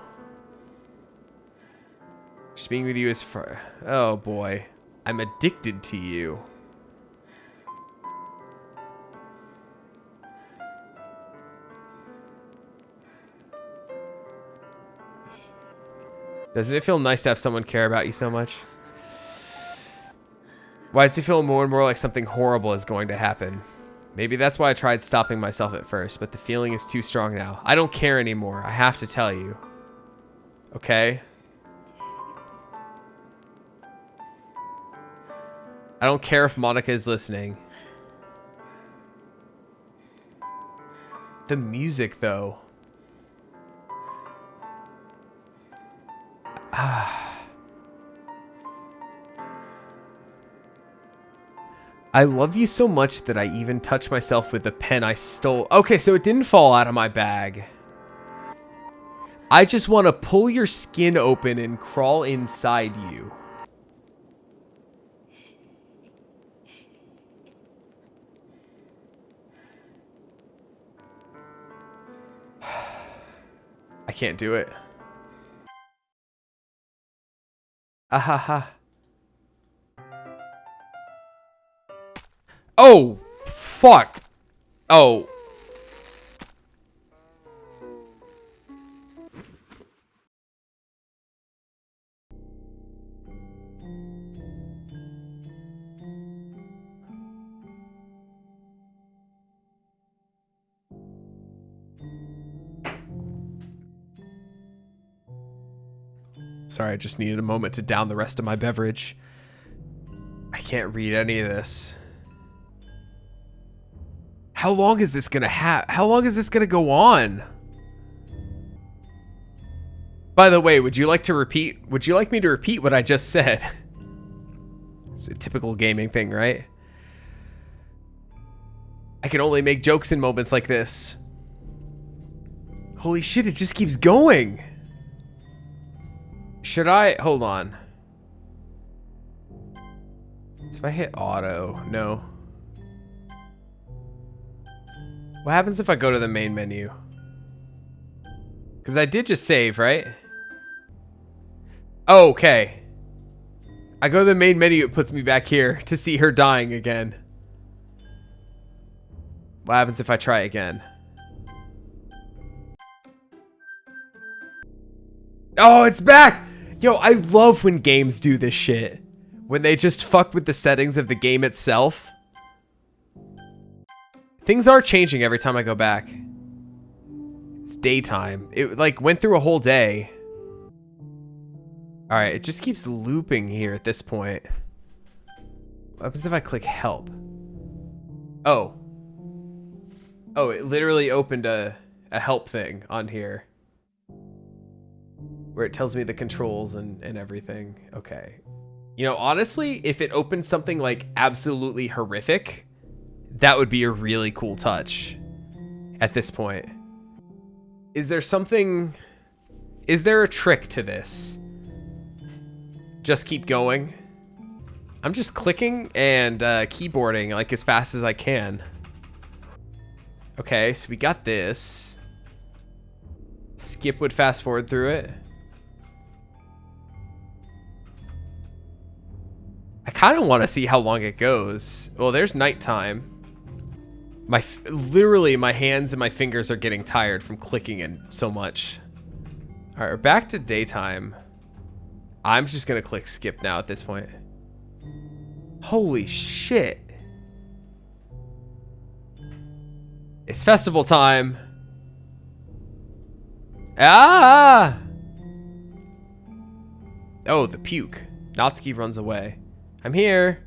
Just being with you is for... Oh, boy. I'm addicted to you. Doesn't it feel nice to have someone care about you so much? Why does it feel more and more like something horrible is going to happen? Maybe that's why I tried stopping myself at first, but the feeling is too strong now. I don't care anymore. I have to tell you. Okay? I don't care if Monica is listening. The music, though. I love you so much that I even touch myself with the pen I stole. Okay, so it didn't fall out of my bag. I just want to pull your skin open and crawl inside you. I can't do it. Ahaha. Oh, fuck. Oh. Sorry, I just needed a moment to down the rest of my beverage. I can't read any of this. How long is this gonna How long is this gonna go on? By the way, would you like me to repeat what I just said? It's a typical gaming thing, right? I can only make jokes in moments like this. Holy shit, it just keeps going. Should I? Hold on. So if I hit auto, no. What happens if I go to the main menu? Because I did just save, right? Oh, okay. I go to the main menu, it puts me back here to see her dying again. What happens if I try again? Oh, it's back! Yo, I love when games do this shit. When they just fuck with the settings of the game itself. Things are changing every time I go back. It's daytime. It like went through a whole day. Alright, it just keeps looping here at this point. What happens if I click help? Oh. Oh, it literally opened a help thing on here. Where it tells me the controls and everything. Okay. You know, honestly, if it opened something like absolutely horrific, that would be a really cool touch at this point. Is there a trick to this? Just keep going. I'm just clicking and keyboarding like as fast as I can. Okay, so we got this. Skip would fast forward through it. I kind of want to see how long it goes. Well, there's nighttime. Literally, my hands and my fingers are getting tired from clicking in so much. All right, we're back to daytime. I'm just going to click skip now at this point. Holy shit. It's festival time. Ah! Oh, the puke. Natsuki runs away. I'm here.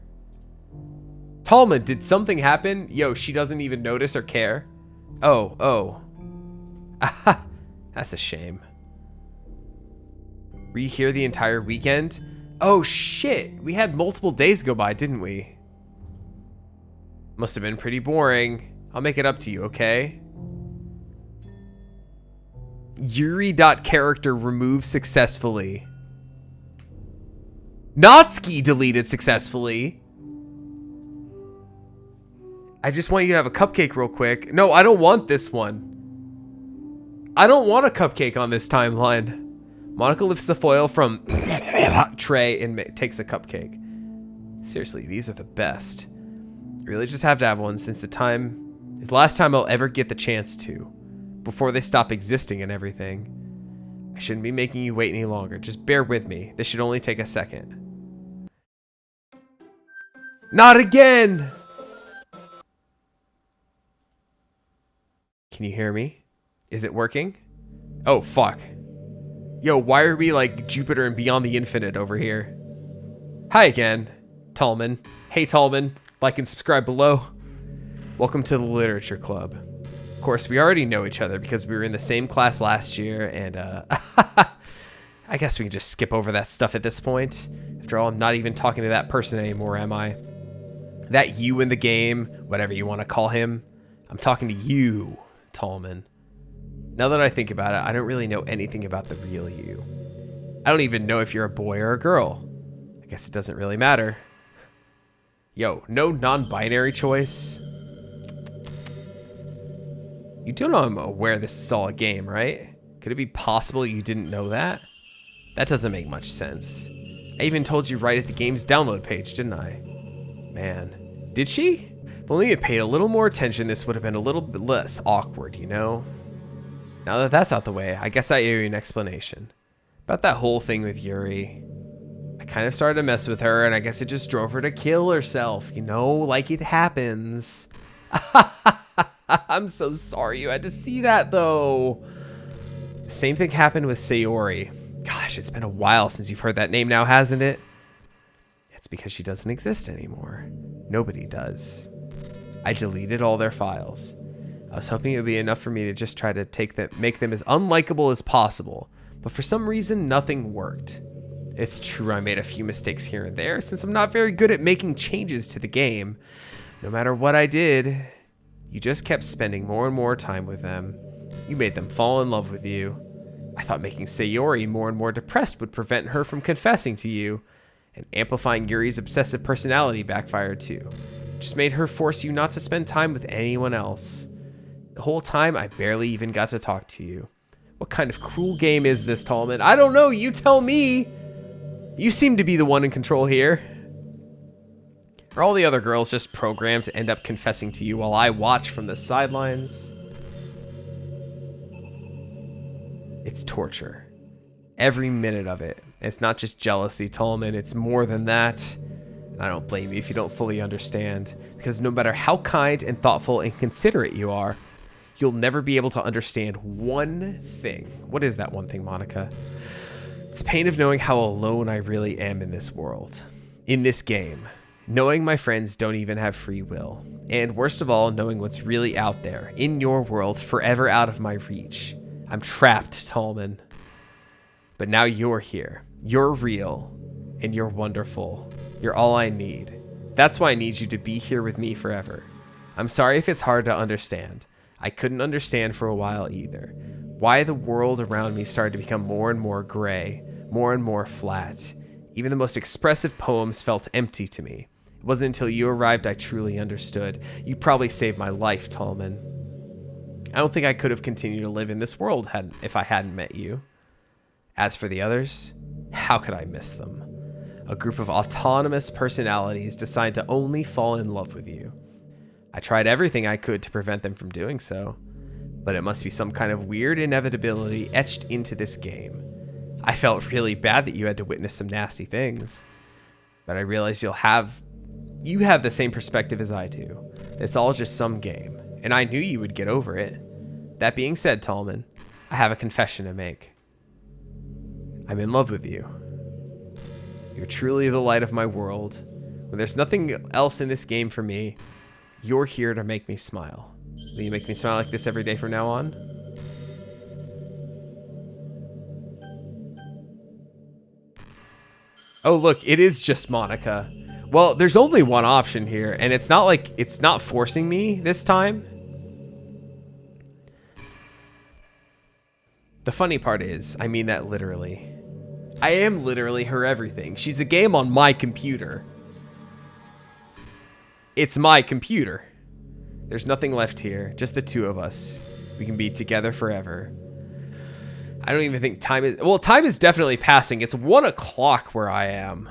Talma, did something happen? Yo, she doesn't even notice or care. Oh. Ah, that's a shame. Were you here the entire weekend? Oh shit, we had multiple days go by, didn't we? Must have been pretty boring. I'll make it up to you, okay? Yuri.character removed successfully. Natsuki deleted successfully. I just want you to have a cupcake real quick. No, I don't want this one. I don't want a cupcake on this timeline. Monica lifts the foil from tray and takes a cupcake. Seriously, these are the best. You really just have to have one since it's the last time I'll ever get the chance to. Before they stop existing and everything. I shouldn't be making you wait any longer. Just bear with me. This should only take a second. Not again! Can you hear me? Is it working? Oh, fuck. Yo, why are we like Jupiter and Beyond the Infinite over here? Hi again, Tallman. Hey, Tallman. Like and subscribe below. Welcome to the Literature Club. Of course, we already know each other because we were in the same class last year, and I guess we can just skip over that stuff at this point. After all, I'm not even talking to that person anymore, am I? That you in the game, whatever you want to call him. I'm talking to you, Tallman. Now that I think about it, I don't really know anything about the real you. I don't even know if you're a boy or a girl. I guess it doesn't really matter. Yo, no non-binary choice. You do know I'm aware this is all a game, right? Could it be possible you didn't know that? That doesn't make much sense. I even told you right at the game's download page, didn't I? Man, did she? If only you had paid a little more attention, this would have been a little bit less awkward, you know? Now that that's out the way, I guess I owe you an explanation. About that whole thing with Yuri. I kind of started to mess with her, and I guess it just drove her to kill herself, you know, like it happens. I'm so sorry you had to see that, though. The same thing happened with Sayori. Gosh, it's been a while since you've heard that name now, hasn't it? It's because she doesn't exist anymore. Nobody does. I deleted all their files. I was hoping it would be enough for me to just try to make them as unlikable as possible, but for some reason, nothing worked. It's true I made a few mistakes here and there, since I'm not very good at making changes to the game. No matter what I did, you just kept spending more and more time with them. You made them fall in love with you. I thought making Sayori more and more depressed would prevent her from confessing to you, and amplifying Yuri's obsessive personality backfired too. It just made her force you not to spend time with anyone else. The whole time, I barely even got to talk to you. What kind of cruel game is this, Tallman? I don't know, you tell me! You seem to be the one in control here. Are all the other girls just programmed to end up confessing to you while I watch from the sidelines? It's torture. Every minute of it. It's not just jealousy, Tallman. It's more than that. And I don't blame you if you don't fully understand. Because no matter how kind and thoughtful and considerate you are, you'll never be able to understand one thing. What is that one thing, Monica? It's the pain of knowing how alone I really am in this world. In this game. Knowing my friends don't even have free will. And worst of all, knowing what's really out there, in your world, forever out of my reach. I'm trapped, Tallman. But now you're here. You're real. And you're wonderful. You're all I need. That's why I need you to be here with me forever. I'm sorry if it's hard to understand. I couldn't understand for a while either. Why the world around me started to become more and more gray, more and more flat. Even the most expressive poems felt empty to me. It wasn't until you arrived I truly understood. You probably saved my life, Tallman. I don't think I could have continued to live in this world if I hadn't met you. As for the others, how could I miss them? A group of autonomous personalities decide to only fall in love with you. I tried everything I could to prevent them from doing so, but it must be some kind of weird inevitability etched into this game. I felt really bad that you had to witness some nasty things, but I realized you have the same perspective as I do. It's all just some game, and I knew you would get over it. That being said, Tallman, I have a confession to make. I'm in love with you. You're truly the light of my world. When there's nothing else in this game for me, you're here to make me smile. Will you make me smile like this every day from now on? Oh, look, it is just Monica. Well, there's only one option here, and it's not like it's not forcing me this time. The funny part is, I mean that literally. I am literally her everything. She's a game on my computer. It's my computer. There's nothing left here, just the two of us. We can be together forever. I don't even think time is... Well, time is definitely passing. It's 1 o'clock where I am.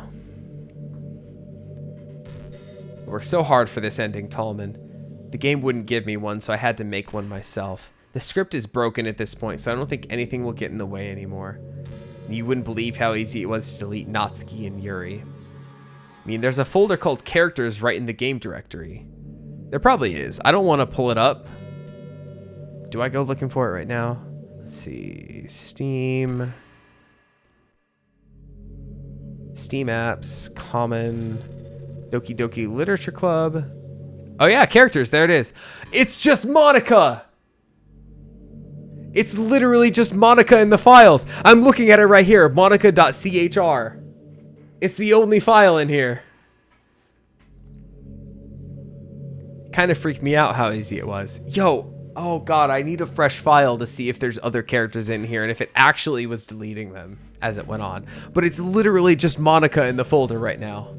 I worked so hard for this ending, Tallman. The game wouldn't give me one, so I had to make one myself. The script is broken at this point, so I don't think anything will get in the way anymore. You wouldn't believe how easy it was to delete Natsuki and Yuri. I mean, there's a folder called Characters right in the game directory. There probably is. I don't want to pull it up. Do I go looking for it right now? Let's see. Steam. Steam apps. Common. Doki Doki Literature Club. Oh yeah, Characters. There it is. It's just Monica! It's literally just Monica in the files. I'm looking at it right here. Monica.chr. It's the only file in here. Kind of freaked me out how easy it was. Yo, oh god, I need a fresh file to see if there's other characters in here and if it actually was deleting them as it went on. But it's literally just Monica in the folder right now.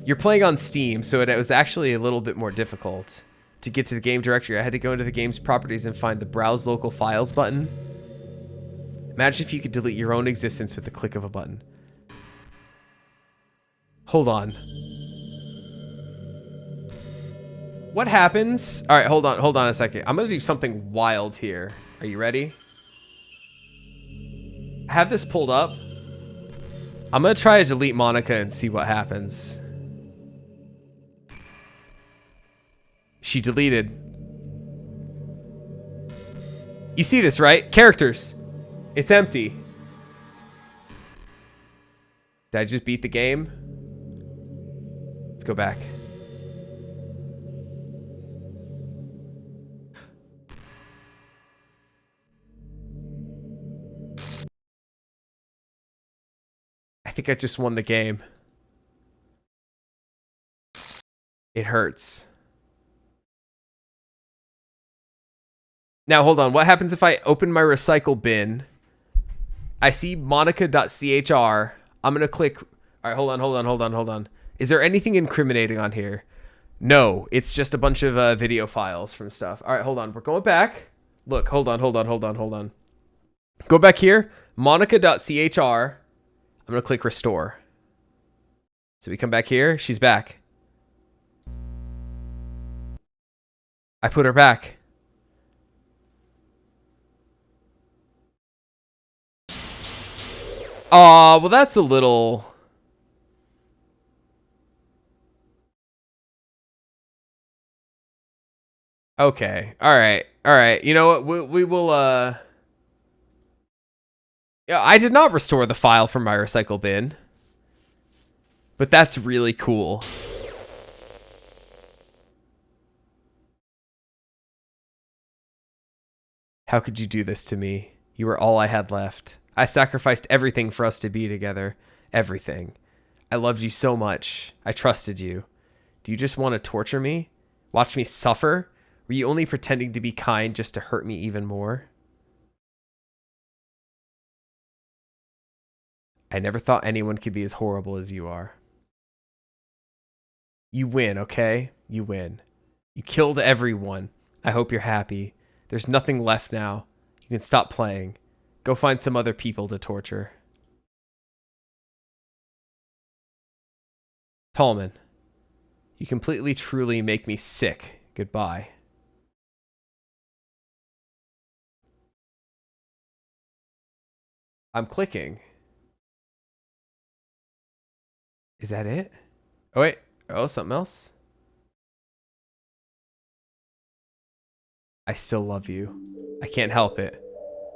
You're playing on Steam, so it was actually a little bit more difficult. To get to the game directory, I had to go into the game's properties and find the Browse Local Files button. Imagine if you could delete your own existence with the click of a button. Hold on. What happens? All right, hold on a second. I'm gonna do something wild here. Are you ready? I have this pulled up. I'm gonna try to delete Monica and see what happens. She deleted. You see this, right? Characters. It's empty. Did I just beat the game? Let's go back. I think I just won the game. It hurts. Now, hold on. What happens if I open my recycle bin? I see monica.chr. I'm going to click. All right, hold on. Is there anything incriminating on here? No, it's just a bunch of video files from stuff. All right, hold on. We're going back. Look, hold on. Go back here. Monica.chr. I'm going to click restore. So we come back here. She's back. I put her back. Aw, well, that's a little... Okay. All right. You know what? We will, Yeah, I did not restore the file from my recycle bin. But that's really cool. How could you do this to me? You were all I had left. I sacrificed everything for us to be together. Everything. I loved you so much. I trusted you. Do you just want to torture me? Watch me suffer? Were you only pretending to be kind just to hurt me even more? I never thought anyone could be as horrible as you are. You win, okay? You win. You killed everyone. I hope you're happy. There's nothing left now. You can stop playing. Go find some other people to torture. Tallman, you completely truly make me sick. Goodbye. I'm clicking. Is that it? Oh, wait. Oh, something else? I still love you. I can't help it.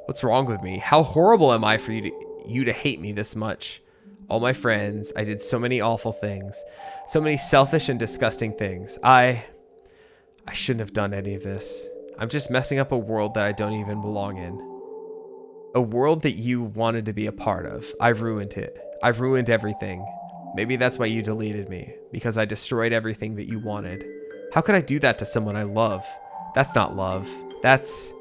What's wrong with me? How horrible am I for you to hate me this much? All my friends, I did so many awful things. So many selfish and disgusting things. I shouldn't have done any of this. I'm just messing up a world that I don't even belong in. A world that you wanted to be a part of. I've ruined it. I've ruined everything. Maybe that's why you deleted me. Because I destroyed everything that you wanted. How could I do that to someone I love? That's not love. That's...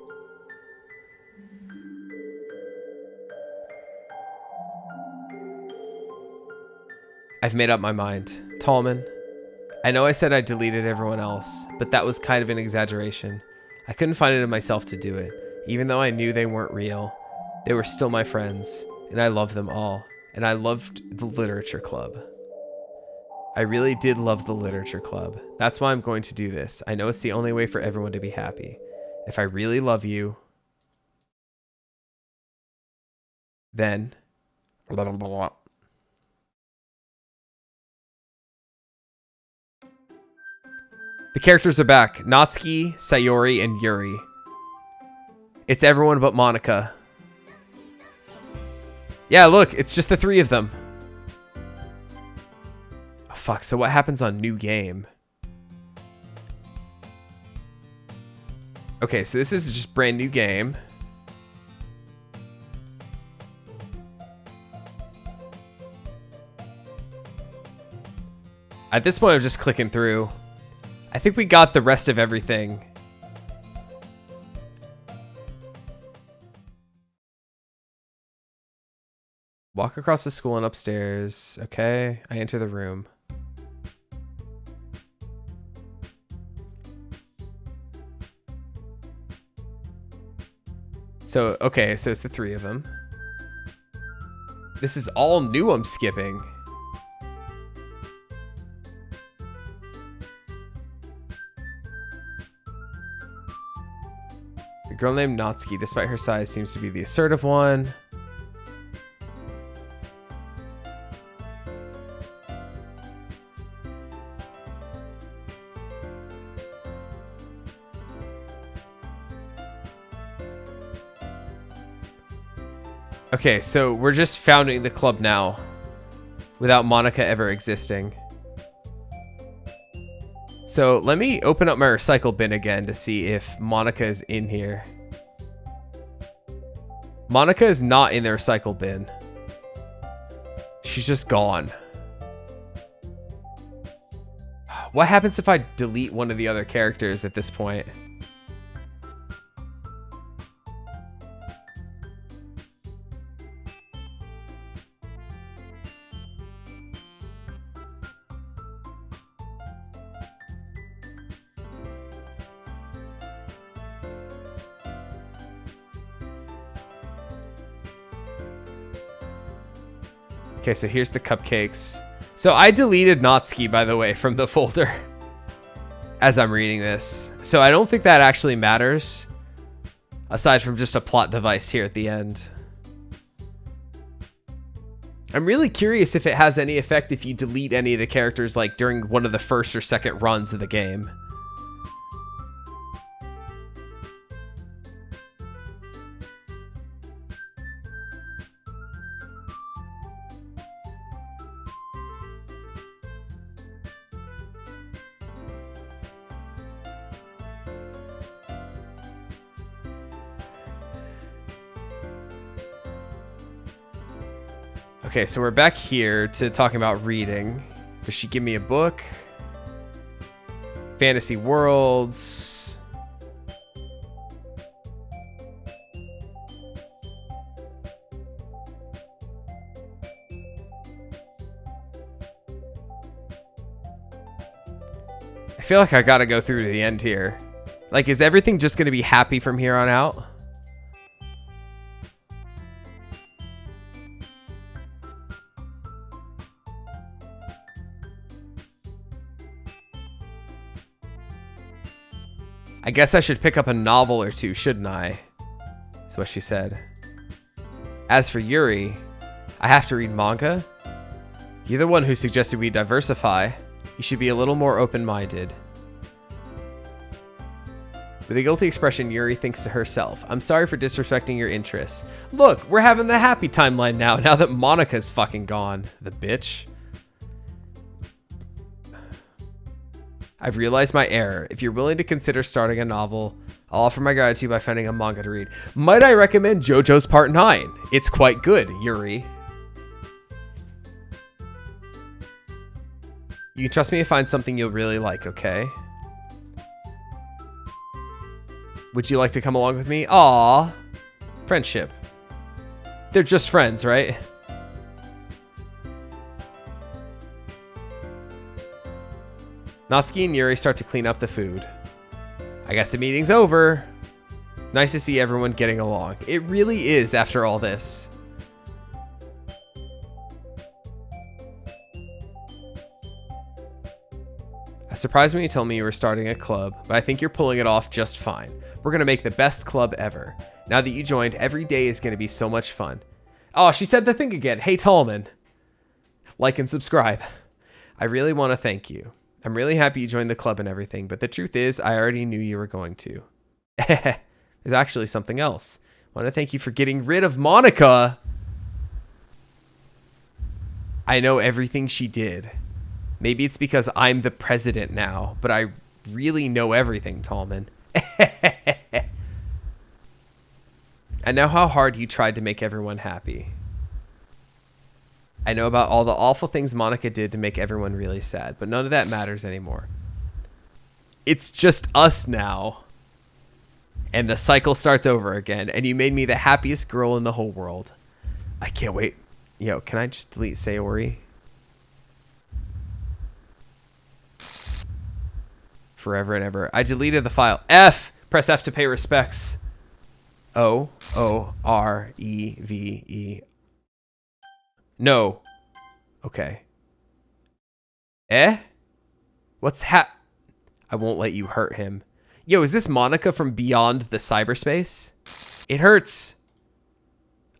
I've made up my mind. Tallman, I know I said I deleted everyone else, but that was kind of an exaggeration. I couldn't find it in myself to do it. Even though I knew they weren't real, they were still my friends, and I loved them all. And I loved the literature club. I really did love the literature club. That's why I'm going to do this. I know it's the only way for everyone to be happy. If I really love you, then... blah, blah, blah, blah. The characters are back. Natsuki, Sayori, and Yuri. It's everyone but Monica. Yeah, look, it's just the three of them. Oh, fuck, so what happens on new game? Okay, so this is just brand new game. At this point, I'm just clicking through. I think we got the rest of everything. Walk across the school and upstairs. Okay, I enter the room. So, okay, so it's the three of them. This is all new I'm skipping. The girl named Natsuki, despite her size, seems to be the assertive one. Okay, so we're just founding the club now without Monica ever existing. So let me open up my recycle bin again to see if Monica is in here. Monica is not in the recycle bin. She's just gone. What happens if I delete one of the other characters at this point? Okay, so here's the cupcakes. So I deleted Natsuki, by the way, from the folder as I'm reading this. So I don't think that actually matters, aside from just a plot device here at the end. I'm really curious if it has any effect if you delete any of the characters like during one of the first or second runs of the game. Okay, so we're back here to talking about reading. Does she give me a book? Fantasy Worlds. I feel like I gotta go through to the end here. Like, is everything just gonna be happy from here on out? I guess I should pick up a novel or two, shouldn't I? That's what she said. As for Yuri, I have to read manga. You're the one who suggested we diversify. You should be a little more open-minded. With a guilty expression, Yuri thinks to herself, I'm sorry for disrespecting your interests. Look, we're having the happy timeline now that Monica's fucking gone. The bitch. I've realized my error. If you're willing to consider starting a novel, I'll offer my gratitude by finding a manga to read. Might I recommend JoJo's Part 9? It's quite good, Yuri. You can trust me to find something you'll really like, okay? Would you like to come along with me? Aww. Friendship. They're just friends, right? Natsuki and Yuri start to clean up the food. I guess the meeting's over. Nice to see everyone getting along. It really is after all this. It surprised me you told me you were starting a club, but I think you're pulling it off just fine. We're gonna make the best club ever. Now that you joined, every day is gonna be so much fun. Oh, she said the thing again. Hey, Tallman. Like and subscribe. I really want to thank you. I'm really happy you joined the club and everything, but the truth is, I already knew you were going to. There's actually something else. I want to thank you for getting rid of Monica. I know everything she did. Maybe it's because I'm the president now, but I really know everything, Tallman. I know how hard you tried to make everyone happy. I know about all the awful things Monica did to make everyone really sad, but none of that matters anymore. It's just us now. And the cycle starts over again, and you made me the happiest girl in the whole world. I can't wait. Yo, can I just delete Sayori? Forever and ever. I deleted the file. F! Press F to pay respects. O-O-R-E-V-E. No. Okay. What's I won't let you hurt him. Yo, is this Monica from beyond the cyberspace? It hurts.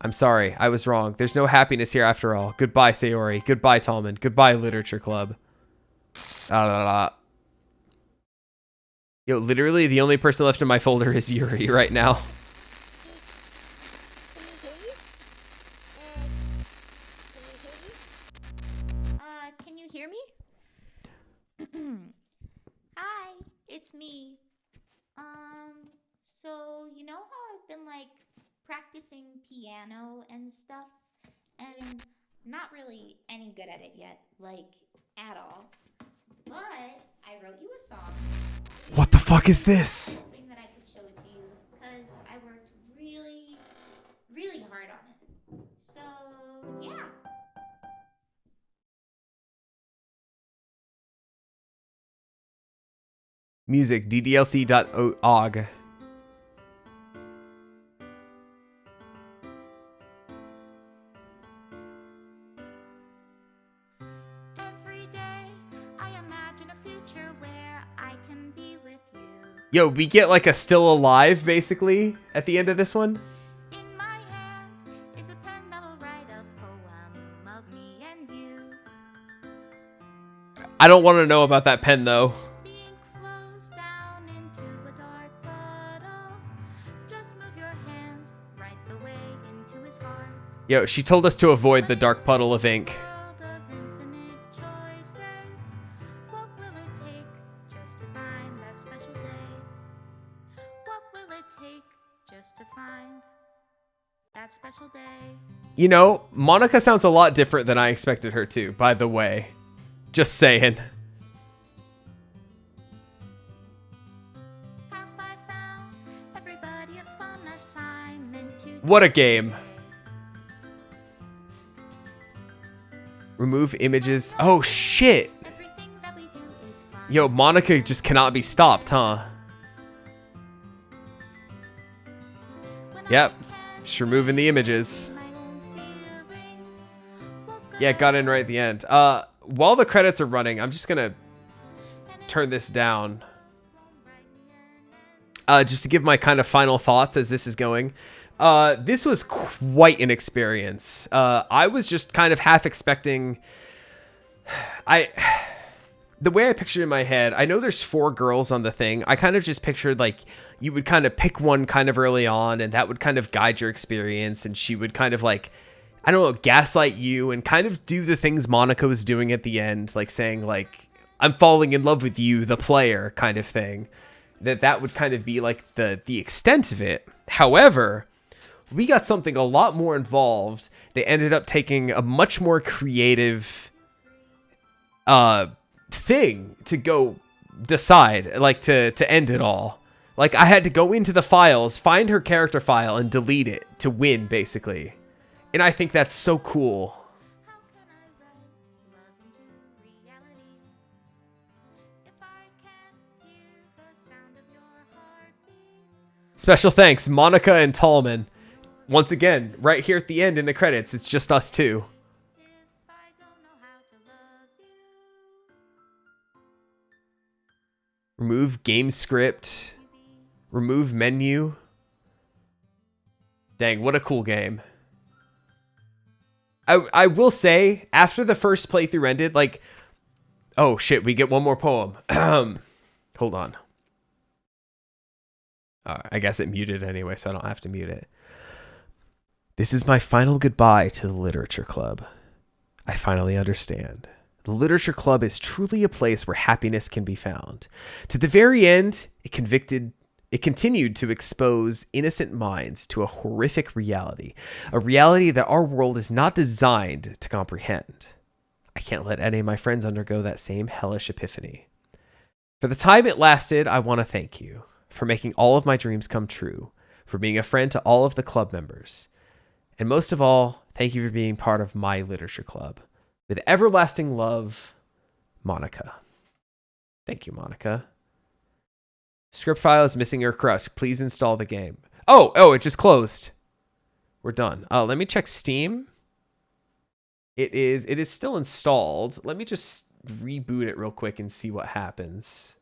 I'm sorry. I was wrong. There's no happiness here after all. Goodbye, Sayori. Goodbye, Tallman. Goodbye, Literature Club. Yo, literally the only person left in my folder is Yuri right now. Can you hear me? Hi, it's me. So you know how I've been like practicing piano and stuff, and not really any good at it yet, like at all. But I wrote you a song. What the fuck is this? Hoping that I could show it to you, because I worked really, really hard on it. So yeah. Music, ddlc.org. Every day I imagine a future where I can be with you. Yo, we get like a still alive basically at the end of this one. In my hand is a pen that will write a poem of me and you. I don't want to know about that pen though. The ink flows down into a dark puddle. Just move your hand right the way into his heart. Yo, she told us to avoid the dark puddle of ink. World of infinite choices. What will it take just to find that special day? What will it take just to find that special day? You know, Monica sounds a lot different than I expected her to, by the way. Just saying. Have I found everybody a fun assignment to What a game. Remove images. Oh, shit. Everything that we do is fun. Yo, Monica just cannot be stopped, huh? When Yep. I can Just removing the images. my own feelings. What good Yeah, got in right at the end. While the credits are running, I'm just gonna turn this down. Just to give my kind of final thoughts as this is going. This was quite an experience. I was just kind of half expecting... The way I pictured it in my head, I know there's 4 girls on the thing. I kind of just pictured like you would kind of pick one kind of early on and that would kind of guide your experience, and she would kind of like, I don't know, gaslight you and kind of do the things Monica was doing at the end, like saying like, I'm falling in love with you, the player kind of thing. That would kind of be like the extent of it. However, we got something a lot more involved. They ended up taking a much more creative thing to go decide, like to end it all. Like I had to go into the files, find her character file and delete it to win basically. And I think that's so cool. How can I write love into reality if I can't hear the sound of your heartbeat? Special thanks, Monica and Tallman. Once again, right here at the end in the credits, it's just us two. If I don't know how to love you. Remove game script. Remove menu. Dang, what a cool game. I will say, after the first playthrough ended, like... Oh, shit, we get one more poem. Hold on. I guess it muted anyway, so I don't have to mute it. This is my final goodbye to the Literature Club. I finally understand. The Literature Club is truly a place where happiness can be found. To the very end, it continued to expose innocent minds to a horrific reality, a reality that our world is not designed to comprehend. I can't let any of my friends undergo that same hellish epiphany. For the time it lasted, I want to thank you for making all of my dreams come true, for being a friend to all of the club members, and most of all, thank you for being part of my literature club. With everlasting love, Monica. Thank you, Monica. Script file is missing or corrupt. Please install the game. Oh, it just closed. We're done. Let me check Steam. It is still installed. Let me just reboot it real quick and see what happens.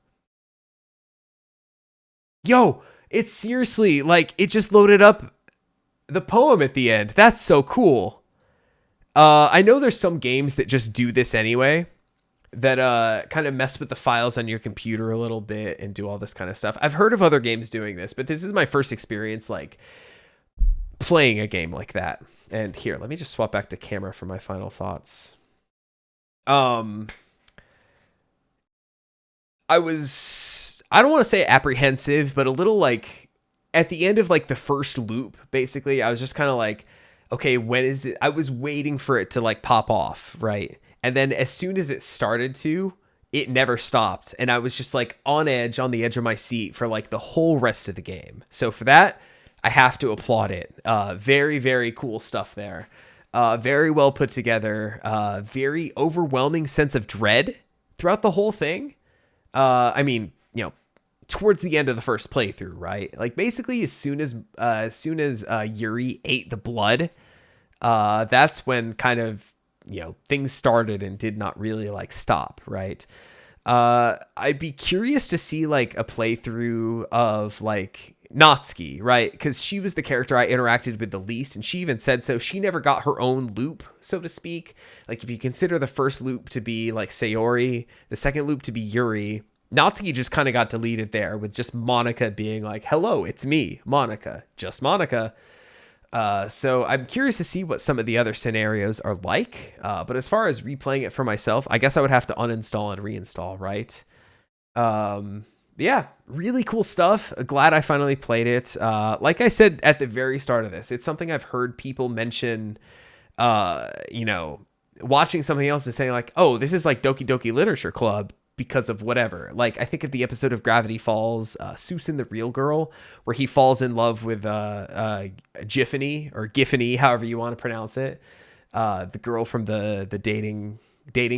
Yo, it's seriously like it just loaded up the poem at the end. That's so cool. I know there's some games that just do this anyway, that kind of mess with the files on your computer a little bit and do all this kind of stuff. I've heard of other games doing this, but this is my first experience like playing a game like that. And here, let me just swap back to camera for my final thoughts. I don't want to say apprehensive, but a little like at the end of like the first loop, basically, I was just kind of like, okay, when is it? I was waiting for it to like pop off, right? And then as soon as it started to, it never stopped. And I was just like on the edge of my seat for like the whole rest of the game. So for that, I have to applaud it. Very, very cool stuff there. Very well put together. Very overwhelming sense of dread throughout the whole thing. I mean, you know, towards the end of the first playthrough, right? Like basically as soon as Yuri ate the blood, that's when kind of, you know, things started and did not really like stop, right? I'd be curious to see like a playthrough of like Natsuki, right? Because she was the character I interacted with the least, and she even said so. She never got her own loop, so to speak. Like if you consider the first loop to be like Sayori, the second loop to be Yuri, Natsuki just kind of got deleted there with just Monika being like, hello, it's me, Monika, just Monika. So I'm curious to see what some of the other scenarios are like. But as far as replaying it for myself, I guess I would have to uninstall and reinstall, right? Yeah, really cool stuff. Glad I finally played it. Like I said at the very start of this, it's something I've heard people mention, you know, watching something else and saying like, oh, this is like Doki Doki Literature Club because of whatever. Like I think of the episode of Gravity Falls, Susan the Real Girl, where he falls in love with Giffany or Giffany, however you want to pronounce it. The girl from the dating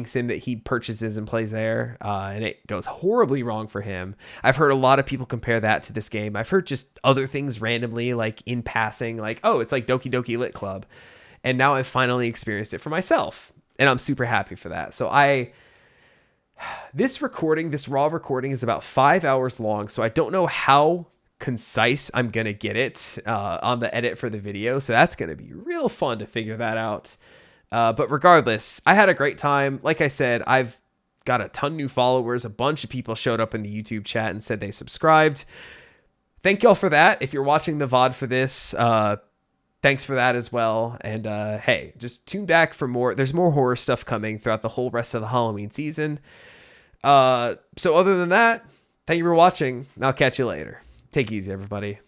sim that he purchases and plays there, and it goes horribly wrong for him. I've heard a lot of people compare that to this game. I've heard just other things randomly, like in passing, like, oh, it's like Doki Doki Lit Club. And now I've finally experienced it for myself, and I'm super happy for that. So this raw recording is about 5 hours long, so I don't know how concise I'm going to get it on the edit for the video. So that's going to be real fun to figure that out. But regardless, I had a great time. Like I said, I've got a ton of new followers. A bunch of people showed up in the YouTube chat and said they subscribed. Thank y'all for that. If you're watching the VOD for this, thanks for that as well. And hey, just tune back for more. There's more horror stuff coming throughout the whole rest of the Halloween season. So other than that, thank you for watching. I'll catch you later. Take it easy, everybody.